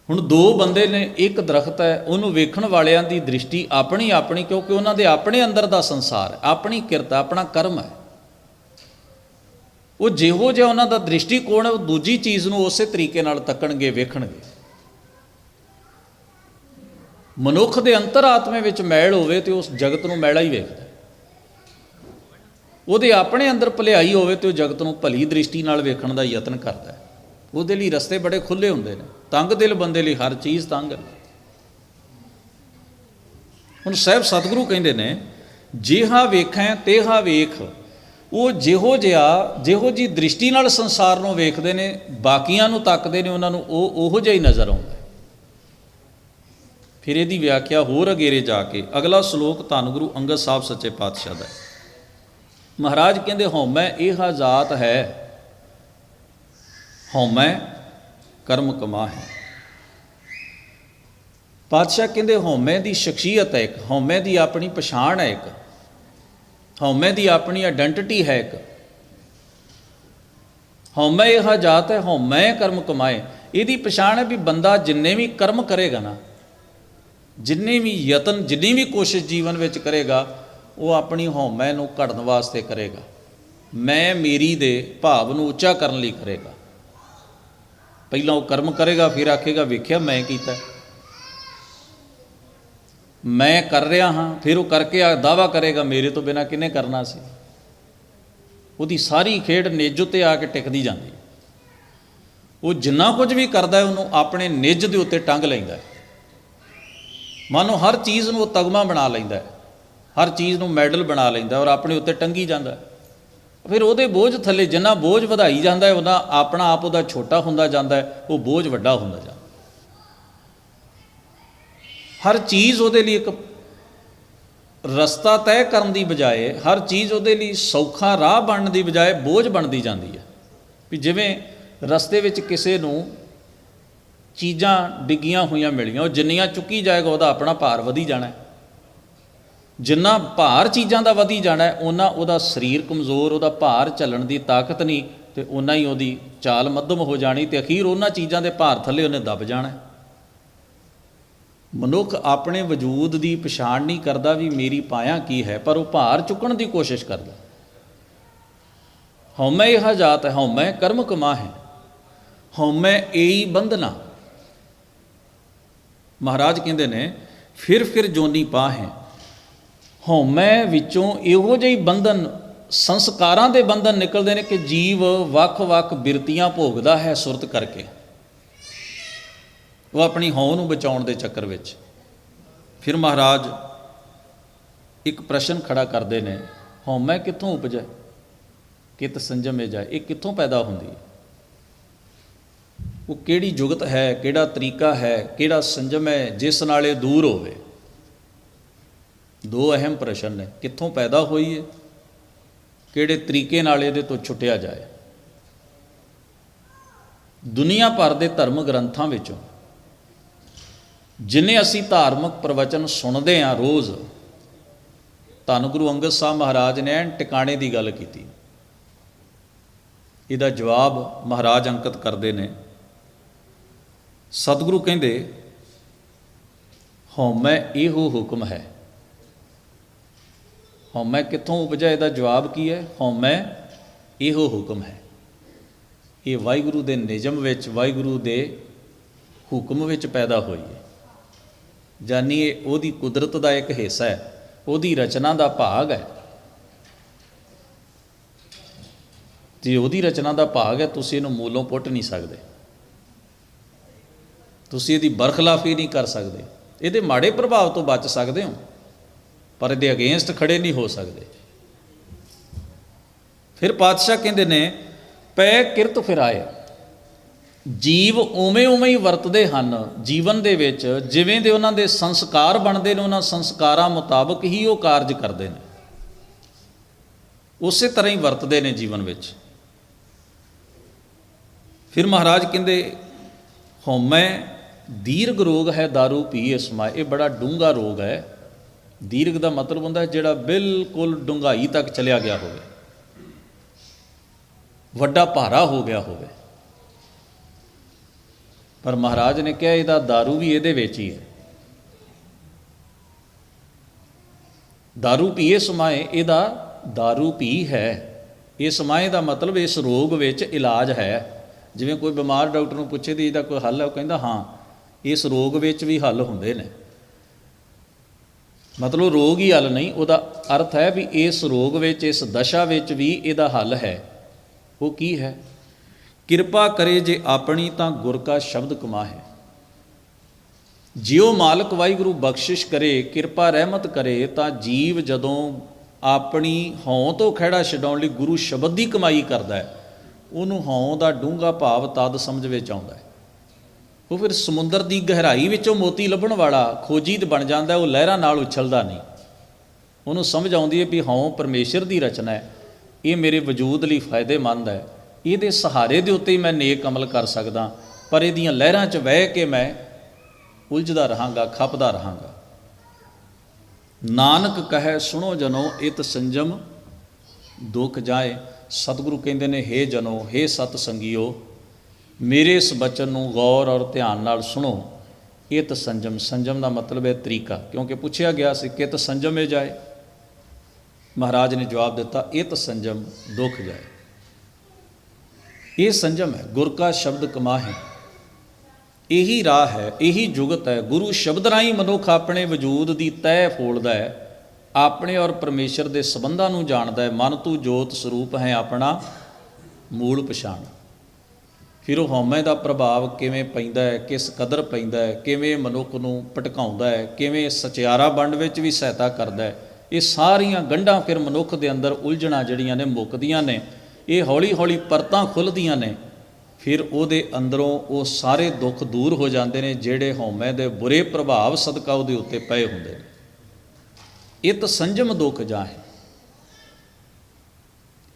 ਹੁਣ ਦੋ ਬੰਦੇ ਨੇ, ਇੱਕ ਦਰਖਤ ਹੈ, ਉਹਨੂੰ ਵੇਖਣ ਵਾਲਿਆਂ ਦੀ ਦ੍ਰਿਸ਼ਟੀ ਆਪਣੀ ਆਪਣੀ, ਕਿਉਂਕਿ ਉਹਨਾਂ ਦੇ ਆਪਣੇ ਅੰਦਰ ਦਾ ਸੰਸਾਰ ਹੈ, ਆਪਣੀ ਕਿਰਤ, ਆਪਣਾ ਕਰਮ ਹੈ। ਉਹ ਜਿਹੋ ਜਿਹਾ ਉਹਨਾਂ ਦਾ ਦ੍ਰਿਸ਼ਟੀਕੋਣ ਹੈ, ਉਹ ਦੂਜੀ ਚੀਜ਼ ਨੂੰ ਉਸੇ ਤਰੀਕੇ ਨਾਲ ਤੱਕਣਗੇ, ਵੇਖਣਗੇ। ਮਨੁੱਖ ਦੇ ਅੰਤਰ-ਆਤਮੇ ਵਿੱਚ ਮੈਲ ਹੋਵੇ ਤੇ ਉਸ ਜਗਤ ਨੂੰ ਮੈਲਾ ਹੀ ਵੇਖਦਾ। ਉਹਦੇ ਆਪਣੇ ਅੰਦਰ ਭਲਾਈ ਹੋਵੇ ਤੇ ਉਹ ਜਗਤ ਨੂੰ ਭਲੀ ਦ੍ਰਿਸ਼ਟੀ ਨਾਲ ਵੇਖਣ ਦਾ ਯਤਨ ਕਰਦਾ। ਉਹਦੇ ਲਈ ਰਸਤੇ ਬੜੇ ਖੁੱਲ੍ਹੇ ਹੁੰਦੇ ਨੇ। ਤੰਗ ਦਿਲ ਬੰਦੇ ਲਈ ਹਰ ਚੀਜ਼ ਤੰਗ ਹੈ। ਹੁਣ ਸਾਹਿਬ ਸਤਿਗੁਰੂ ਕਹਿੰਦੇ ਨੇ ਜਿਹਾ ਵੇਖੈ ਤਿਹਾ ਵੇਖ। ਉਹ ਜਿਹੋ ਜਿਹੀ ਦ੍ਰਿਸ਼ਟੀ ਨਾਲ ਸੰਸਾਰ ਨੂੰ ਵੇਖਦੇ ਨੇ, ਬਾਕੀਆਂ ਨੂੰ ਤੱਕਦੇ ਨੇ, ਉਹਨਾਂ ਨੂੰ ਉਹ ਉਹੋ ਜਿਹਾ ਹੀ ਨਜ਼ਰ ਆਉਂਦਾ। ਫਿਰ ਇਹਦੀ ਵਿਆਖਿਆ ਹੋਰ ਅਗੇਰੇ ਜਾ ਕੇ ਅਗਲਾ ਸ਼ਲੋਕ ਧੰਨ ਗੁਰੂ ਅੰਗਦ ਸਾਹਿਬ ਸੱਚੇ ਪਾਤਸ਼ਾਹ ਦਾ। ਮਹਾਰਾਜ ਕਹਿੰਦੇ ਹਉਮੈ ਇਹ ਜ਼ਾਤ ਹੈ, ਹਉਮੈ ਕਰਮ ਕਮਾ ਹੈ। ਪਾਤਸ਼ਾਹ ਕਹਿੰਦੇ ਹਉਮੈ ਦੀ ਸ਼ਖਸੀਅਤ ਹੈ ਇੱਕ, ਹਉਮੈ ਦੀ ਆਪਣੀ ਪਛਾਣ ਹੈ ਇੱਕ, ਹਉਮੈ ਦੀ ਆਪਣੀ ਆਇਡੈਂਟੀਟੀ ਹੈ ਇੱਕ। ਹਉਮੈ ਇਹ ਜ਼ਾਤ ਹੈ, ਹਉਮੈ ਕਰਮ ਕਮਾਏ। ਇਹਦੀ ਪਛਾਣ ਹੈ ਵੀ ਬੰਦਾ ਜਿੰਨੇ ਵੀ ਕਰਮ ਕਰੇਗਾ ਨਾ, ਜਿੰਨੇ ਵੀ ਯਤਨ, ਜਿੰਨੀ ਵੀ ਕੋਸ਼ਿਸ਼ ਜੀਵਨ ਵਿੱਚ ਕਰੇਗਾ, ਉਹ ਆਪਣੀ ਹਉਮੈ ਨੂੰ ਘੜਨ ਵਾਸਤੇ ਕਰੇਗਾ। ਮੈਂ ਮੇਰੀ ਦੇ ਭਾਵ ਨੂੰ ਉੱਚਾ ਕਰਨ ਲਈ ਕਰੇਗਾ। ਪਹਿਲਾਂ ਉਹ ਕਰਮ ਕਰੇਗਾ, ਫਿਰ ਆਖੇਗਾ ਵੇਖਿਆ ਮੈਂ ਕੀਤਾ। मैं कर रहा हाँ, फिर वो करके दावा करेगा मेरे तो बिना किने करना सी। ਉਹਦੀ ਸਾਰੀ ਖੇਡ ਨਿੱਜ ਉੱਤੇ ਆ ਕੇ ਟਿਕਦੀ ਜਾਂਦੀ ਹੈ। ਉਹ ਜਿੰਨਾ ਕੁਝ ਵੀ ਕਰਦਾ ਉਹਨੂੰ ਆਪਣੇ ਨਿੱਜ ਦੇ ਉੱਤੇ ਟੰਗ ਲੈਂਦਾ। ਮਾਨੋ ਹਰ ਚੀਜ਼ ਨੂੰ ਉਹ ਤਗਮਾ ਬਣਾ ਲੈਂਦਾ, ਹਰ ਚੀਜ਼ ਨੂੰ ਮੈਡਲ ਬਣਾ ਲੈਂਦਾ ਔਰ ਆਪਣੇ ਉੱਤੇ ਟੰਗੀ ਜਾਂਦਾ। ਫਿਰ ਉਹਦੇ ਬੋਝ ਥੱਲੇ ਜਿੰਨਾ ਬੋਝ ਵਧਾਈ ਜਾਂਦਾ ਉਹਦਾ ਆਪਣਾ ਆਪ ਉਹਦਾ ਛੋਟਾ ਹੁੰਦਾ ਜਾਂਦਾ, ਉਹ ਬੋਝ ਵੱਡਾ ਹੁੰਦਾ ਜਾਂਦਾ। ਹਰ ਚੀਜ਼ ਉਹਦੇ ਲਈ ਇੱਕ ਰਸਤਾ ਤੈਅ ਕਰਨ ਦੀ ਬਜਾਏ, ਹਰ ਚੀਜ਼ ਉਹਦੇ ਲਈ ਸੌਖਾ ਰਾਹ ਬਣਨ ਦੀ ਬਜਾਏ ਬੋਝ ਬਣਦੀ ਜਾਂਦੀ ਹੈ। ਵੀ ਜਿਵੇਂ ਰਸਤੇ ਵਿੱਚ ਕਿਸੇ ਨੂੰ ਚੀਜ਼ਾਂ ਡਿੱਗੀਆਂ ਹੋਈਆਂ ਮਿਲੀਆਂ, ਉਹ ਜਿੰਨੀਆਂ ਚੁੱਕੀ ਜਾਏਗਾ ਉਹਦਾ ਆਪਣਾ ਭਾਰ ਵਧੀ ਜਾਣਾ। ਜਿੰਨਾ ਭਾਰ ਚੀਜ਼ਾਂ ਦਾ ਵਧੀ ਜਾਣਾ ਓਨਾ ਉਹਦਾ ਸਰੀਰ ਕਮਜ਼ੋਰ, ਉਹਦਾ ਭਾਰ ਝੱਲਣ ਦੀ ਤਾਕਤ ਨਹੀਂ, ਅਤੇ ਓਨਾ ਹੀ ਉਹਦੀ ਚਾਲ ਮੱਧਮ ਹੋ ਜਾਣੀ, ਅਤੇ ਅਖੀਰ ਉਹਨਾਂ ਚੀਜ਼ਾਂ ਦੇ ਭਾਰ ਥੱਲੇ ਉਹਨੇ ਦਬ ਜਾਣਾ। ਮਨੁੱਖ ਆਪਣੇ ਵਜੂਦ ਦੀ ਪਛਾਣ ਨਹੀਂ ਕਰਦਾ ਵੀ ਮੇਰੀ ਪਾਇਆ ਕੀ ਹੈ, ਪਰ ਉਹ ਭਾਰ ਚੁੱਕਣ ਦੀ ਕੋਸ਼ਿਸ਼ ਕਰਦਾ। ਹਉਮੈ ਇਹ ਜਾਤ ਹੈ, ਹਉਮੈ ਕਰਮ ਕਮਾ ਹੈ, ਹਉਮੈ ਏਈ ਬੰਧਨਾ। ਮਹਾਰਾਜ ਕਹਿੰਦੇ ਨੇ ਫਿਰ ਜੋਨੀ ਪਾ ਹੈ। ਹਉਮੈ ਵਿੱਚੋਂ ਇਹੋ ਜਿਹੀ ਬੰਧਨ, ਸੰਸਕਾਰਾਂ ਦੇ ਬੰਧਨ ਨਿਕਲਦੇ ਨੇ ਕਿ ਜੀਵ ਵੱਖ-ਵੱਖ ਬਿਰਤੀਆਂ ਭੋਗਦਾ ਹੈ ਸੁਰਤ ਕਰਕੇ। ਉਹ ਆਪਣੀ ਹਉ ਨੂੰ ਬਚਾਉਣ ਦੇ ਚੱਕਰ ਵਿੱਚ। ਫਿਰ ਮਹਾਰਾਜ ਇੱਕ ਪ੍ਰਸ਼ਨ ਖੜਾ ਕਰਦੇ ਨੇ, ਹਉਮੈ ਕਿੱਥੋਂ ਉਪਜੈ ਕਿਤ ਸੰਜਮੇ ਜਾਏ। ਇਹ ਕਿੱਥੋਂ ਪੈਦਾ ਹੁੰਦੀ ਹੈ? ਉਹ ਕਿਹੜੀ ਜੁਗਤ ਹੈ, ਕਿਹੜਾ ਤਰੀਕਾ ਹੈ, ਕਿਹੜਾ ਸੰਜਮ ਹੈ ਜਿਸ ਨਾਲ ਇਹ ਦੂਰ ਹੋਵੇ? ਦੋ ਅਹਿਮ ਪ੍ਰਸ਼ਨ ਨੇ, ਕਿੱਥੋਂ ਪੈਦਾ ਹੋਈ ਹੈ, ਕਿਹੜੇ ਤਰੀਕੇ ਨਾਲ ਇਹਦੇ ਤੋਂ ਛੁੱਟਿਆ ਜਾਏ। ਦੁਨੀਆ ਭਰ ਦੇ ਧਰਮ ਗ੍ਰੰਥਾਂ ਵਿੱਚੋਂ ਜਿੰਨੇ ਅਸੀਂ ਧਾਰਮਿਕ ਪ੍ਰਵਚਨ ਸੁਣਦੇ ਹਾਂ ਰੋਜ਼, ਧੰਨ ਗੁਰੂ ਅੰਗਦ ਸਾਹਿਬ ਮਹਾਰਾਜ ਨੇ ਐਨ ਟਿਕਾਣੇ ਦੀ ਗੱਲ ਕੀਤੀ। ਇਹਦਾ ਜਵਾਬ ਮਹਾਰਾਜ ਅੰਕਿਤ ਕਰਦੇ ਨੇ। ਸਤਿਗੁਰੂ ਕਹਿੰਦੇ ਹਉਮੈ ਇਹੋ ਹੁਕਮ ਹੈ। ਹਉਮੈ ਕਿੱਥੋਂ ਉਪਜਿਆ? ਇਹਦਾ ਜਵਾਬ ਕੀ ਹੈ? ਹਉਮੈ ਇਹੋ ਹੁਕਮ ਹੈ। ਇਹ ਵਾਹਿਗੁਰੂ ਦੇ ਨਿਯਮ ਵਿੱਚ, ਵਾਹਿਗੁਰੂ ਦੇ ਹੁਕਮ ਵਿੱਚ ਪੈਦਾ ਹੋਈ ਹੈ। ਜਾਨੀ ਇਹ ਉਹਦੀ ਕੁਦਰਤ ਦਾ ਇੱਕ ਹਿੱਸਾ ਹੈ, ਉਹਦੀ ਰਚਨਾ ਦਾ ਭਾਗ ਹੈ। ਜੇ ਉਹਦੀ ਰਚਨਾ ਦਾ ਭਾਗ ਹੈ, ਤੁਸੀਂ ਇਹਨੂੰ ਮੂਲੋਂ ਪੁੱਟ ਨਹੀਂ ਸਕਦੇ, ਤੁਸੀਂ ਇਹਦੀ ਬਰਖਲਾਫੀ ਨਹੀਂ ਕਰ ਸਕਦੇ। ਇਹਦੇ ਮਾੜੇ ਪ੍ਰਭਾਵ ਤੋਂ ਬਚ ਸਕਦੇ ਹੋ, ਪਰ ਇਹਦੇ ਅਗੇਂਸਟ ਖੜੇ ਨਹੀਂ ਹੋ ਸਕਦੇ। ਫਿਰ ਪਾਤਸ਼ਾਹ ਕਹਿੰਦੇ ਨੇ ਪੈ ਕਿਰਤ ਫਿਰਾਏ। ਜੀਵ ਉਵੇਂ ਹੀ ਵਰਤਦੇ ਹਨ ਜੀਵਨ ਦੇ ਵਿੱਚ, ਜਿਵੇਂ ਦੇ ਉਹਨਾਂ ਦੇ ਸੰਸਕਾਰ ਬਣਦੇ ਨੇ, ਉਹਨਾਂ ਸੰਸਕਾਰਾਂ ਮੁਤਾਬਕ ਹੀ ਉਹ ਕਾਰਜ ਕਰਦੇ ਨੇ, ਉਸੇ ਤਰ੍ਹਾਂ ਹੀ ਵਰਤਦੇ ਨੇ ਜੀਵਨ ਵਿੱਚ। ਫਿਰ ਮਹਾਰਾਜ ਕਹਿੰਦੇ ਹਉਮੈ ਦੀਰਘ ਰੋਗ ਹੈ ਦਾਰੂ ਪੀਏ ਸਮਾਏ। ਇਹ ਬੜਾ ਡੂੰਘਾ ਰੋਗ ਹੈ। ਦੀਰਘ ਦਾ ਮਤਲਬ ਹੁੰਦਾ ਜਿਹੜਾ ਬਿਲਕੁਲ ਡੂੰਘਾਈ ਤੱਕ ਚਲਿਆ ਗਿਆ ਹੋਵੇ, ਵੱਡਾ ਭਾਰਾ ਹੋ ਗਿਆ ਹੋਵੇ। ਪਰ ਮਹਾਰਾਜ ਨੇ ਕਿਹਾ ਇਹਦਾ ਦਾਰੂ ਵੀ ਇਹਦੇ ਵਿੱਚ ਹੀ ਹੈ। ਦਾਰੂ ਪੀਏ ਸਮਾਏ, ਇਹਦਾ ਦਾਰੂ ਪੀ ਹੈ। ਇਹ ਸਮਾਏ ਦਾ ਮਤਲਬ ਇਸ ਰੋਗ ਵਿੱਚ ਇਲਾਜ ਹੈ। ਜਿਵੇਂ ਕੋਈ ਬਿਮਾਰ ਡਾਕਟਰ ਨੂੰ ਪੁੱਛੇ ਦੀ ਇਹਦਾ ਕੋਈ ਹੱਲ ਹੈ, ਉਹ ਕਹਿੰਦਾ ਹਾਂ ਇਸ ਰੋਗ ਵਿੱਚ ਵੀ ਹੱਲ ਹੁੰਦੇ ਨੇ। ਮਤਲਬ ਰੋਗ ਹੀ ਹੱਲ ਨਹੀਂ, ਉਹਦਾ ਅਰਥ ਹੈ ਵੀ ਇਸ ਰੋਗ ਵਿੱਚ, ਇਸ ਦਸ਼ਾ ਵਿੱਚ ਵੀ ਇਹਦਾ ਹੱਲ ਹੈ। ਉਹ ਕੀ ਹੈ? ਕਿਰਪਾ ਕਰੇ ਜੇ ਆਪਣੀ ਤਾਂ ਗੁਰ ਕਾ ਸ਼ਬਦ ਕਮਾਹੇ। ਜਿਉ ਮਾਲਕ ਵਾਹਿਗੁਰੂ ਬਖਸ਼ਿਸ਼ ਕਰੇ, ਕਿਰਪਾ ਰਹਿਮਤ ਕਰੇ, ਤਾਂ ਜੀਵ ਜਦੋਂ ਆਪਣੀ ਹਉ ਤੋਂ ਖਹਿੜਾ ਛਡਾਉਣ ਲਈ ਗੁਰੂ ਸ਼ਬਦ ਦੀ ਕਮਾਈ ਕਰਦਾ ਹੈ, ਉਹਨੂੰ ਹਉ ਦਾ ਡੂੰਘਾ ਭਾਵ ਤਦ ਸਮਝ ਵਿੱਚ ਆਉਂਦਾ ਹੈ। ਉਹ ਫਿਰ ਸਮੁੰਦਰ ਦੀ ਗਹਿਰਾਈ ਵਿੱਚੋਂ ਮੋਤੀ ਲੱਭਣ ਵਾਲਾ ਖੋਜੀ ਤੇ ਬਣ ਜਾਂਦਾ। ਉਹ ਲਹਿਰਾਂ ਨਾਲ ਉਛਲਦਾ ਨਹੀਂ। ਉਹਨੂੰ ਸਮਝ ਆਉਂਦੀ ਹੈ ਵੀ ਹਉ ਪਰਮੇਸ਼ਰ ਦੀ ਰਚਨਾ ਹੈ, ਇਹ ਮੇਰੇ ਵਜੂਦ ਲਈ ਫਾਇਦੇਮੰਦ ਹੈ, ਇਹਦੇ ਸਹਾਰੇ ਦੇ ਉੱਤੇ ਹੀ ਮੈਂ ਨੇਕ ਅਮਲ ਕਰ ਸਕਦਾ, ਪਰ ਇਹਦੀਆਂ ਲਹਿਰਾਂ 'ਚ ਵਹਿ ਕੇ ਮੈਂ ਉਲਝਦਾ ਰਹਾਂਗਾ, ਖਪਦਾ ਰਹਾਂਗਾ। ਨਾਨਕ ਕਹੈ ਸੁਣੋ ਜਨੋ ਇਤ ਸੰਜਮ ਦੁੱਖ ਜਾਏ। ਸਤਿਗੁਰੂ ਕਹਿੰਦੇ ਨੇ ਹੇ ਜਨੋ, ਹੇ ਸਤ ਸੰਗੀਓ, ਮੇਰੇ ਇਸ ਬਚਨ ਨੂੰ ਗੌਰ ਔਰ ਧਿਆਨ ਨਾਲ ਸੁਣੋ। ਇਤ ਸੰਜਮ, ਸੰਜਮ ਦਾ ਮਤਲਬ ਹੈ ਤਰੀਕਾ, ਕਿਉਂਕਿ ਪੁੱਛਿਆ ਗਿਆ ਸੀ ਕਿਤ ਸੰਜਮੇ ਜਾਏ। ਮਹਾਰਾਜ ਨੇ ਜਵਾਬ ਦਿੱਤਾ ਇਤ ਸੰਜਮ ਦੁੱਖ ਜਾਏ। ਇਹ ਸੰਜਮ ਹੈ, ਗੁਰ ਕਾ ਸ਼ਬਦ ਕਮਾਹੇ। ਇਹੀ ਰਾਹ ਹੈ, ਇਹੀ ਜੁਗਤ ਹੈ। ਗੁਰੂ ਸ਼ਬਦ ਰਾਹੀਂ ਮਨੁੱਖ ਆਪਣੇ ਵਜੂਦ ਦੀ ਤਹਿ ਫੋਲਦਾ ਹੈ, ਆਪਣੇ ਔਰ ਪਰਮੇਸ਼ਰ ਦੇ ਸੰਬੰਧਾਂ ਨੂੰ ਜਾਣਦਾ ਹੈ। ਮਨ ਤੂੰ ਜੋਤ ਸਰੂਪ ਹੈ ਆਪਣਾ ਮੂਲ ਪਛਾਣ। ਫਿਰ ਉਹ ਹਉਮੈ ਦਾ ਪ੍ਰਭਾਵ ਕਿਵੇਂ ਪੈਂਦਾ ਹੈ, ਕਿਸ ਕਦਰ ਪੈਂਦਾ ਹੈ, ਕਿਵੇਂ ਮਨੁੱਖ ਨੂੰ ਭਟਕਾਉਂਦਾ ਹੈ, ਕਿਵੇਂ ਸਚਿਆਰਾ ਵੰਡ ਵਿੱਚ ਵੀ ਸਹਾਇਤਾ ਕਰਦਾ ਹੈ, ਇਹ ਸਾਰੀਆਂ ਗੰਢਾਂ ਫਿਰ ਮਨੁੱਖ ਦੇ ਅੰਦਰ ਉਲਝਣਾਂ ਜਿਹੜੀਆਂ ਨੇ ਮੁੱਕਦੀਆਂ ਨੇ। ਇਹ ਹੌਲੀ ਹੌਲੀ ਪਰਤਾਂ ਖੁੱਲ੍ਹਦੀਆਂ ਨੇ। ਫਿਰ ਉਹਦੇ ਅੰਦਰੋਂ ਉਹ ਸਾਰੇ ਦੁੱਖ ਦੂਰ ਹੋ ਜਾਂਦੇ ਨੇ ਜਿਹੜੇ ਹਉਮੈ ਦੇ ਬੁਰੇ ਪ੍ਰਭਾਵ ਸਦਕਾ ਉਹਦੇ ਉੱਤੇ ਪਏ ਹੁੰਦੇ ਨੇ। ਇਤ ਸੰਜਮ ਦੁੱਖ ਜਾਹੇ।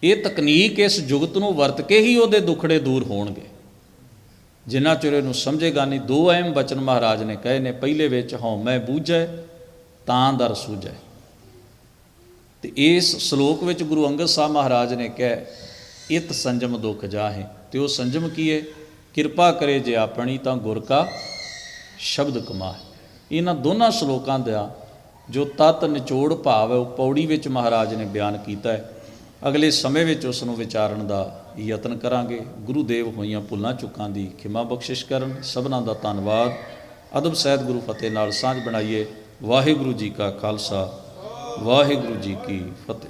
ਇਹ ਤਕਨੀਕ ਇਸ ਜੁਗਤ ਨੂੰ ਵਰਤ ਕੇ ਹੀ ਉਹਦੇ ਦੁੱਖੜੇ ਦੂਰ ਹੋਣਗੇ। ਜਿੰਨਾ ਚਿਰ ਇਹਨੂੰ ਸਮਝੇਗਾ ਨਹੀਂ। ਦੋ ਅਹਿਮ ਬਚਨ ਮਹਾਰਾਜ ਨੇ ਕਹੇ ਨੇ। ਪਹਿਲੇ ਵਿੱਚ ਹਉਮੈ ਬੂਝੈ ਤਾਂ ਦਰ ਸੂਝੈ। ਤੇ ਇਸ ਸ਼ਲੋਕ ਵਿੱਚ ਗੁਰੂ ਅੰਗਦ ਸਾਹਿਬ ਮਹਾਰਾਜ ਨੇ ਕਿਹਾ ਇਤ ਸੰਜਮ ਦੁੱਖ ਜਾਹੇ। ਤੇ ਉਹ ਸੰਜਮ ਕੀ ਹੈ? ਕਿਰਪਾ ਕਰੇ ਜੇ ਆਪਣੀ ਤਾਂ ਗੁਰ ਕਾ ਸ਼ਬਦ ਕਮਾਹੇ। ਇਹਨਾਂ ਦੋਨਾਂ ਸ਼ਲੋਕਾਂ ਦਾ ਜੋ ਤਤ ਨਿਚੋੜ ਭਾਵ ਹੈ ਉਹ ਪੌੜੀ ਵਿੱਚ ਮਹਾਰਾਜ ਨੇ ਬਿਆਨ ਕੀਤਾ ਹੈ। ਅਗਲੇ ਸਮੇਂ ਵਿੱਚ ਉਸ ਨੂੰ ਵਿਚਾਰਨ ਦਾ ਯਤਨ ਕਰਾਂਗੇ। ਗੁਰੂ ਦੇਵ ਹੋਈਆਂ ਭੁੱਲਾਂ ਚੁੱਕਾਂ ਦੀ ਖਿਮਾ ਬਖਸ਼ਿਸ਼ ਕਰਨ। ਸਭਨਾਂ ਦਾ ਧੰਨਵਾਦ। ਅਦਬ ਸਹਿਤ ਗੁਰੂ ਫਤਿਹ ਨਾਲ ਸਾਂਝ ਬਣਾਈਏ। ਵਾਹਿਗੁਰੂ ਜੀ ਕਾ ਖਾਲਸਾ, ਵਾਹਿਗੁਰੂ ਜੀ ਕੀ ਫਤਿਹ।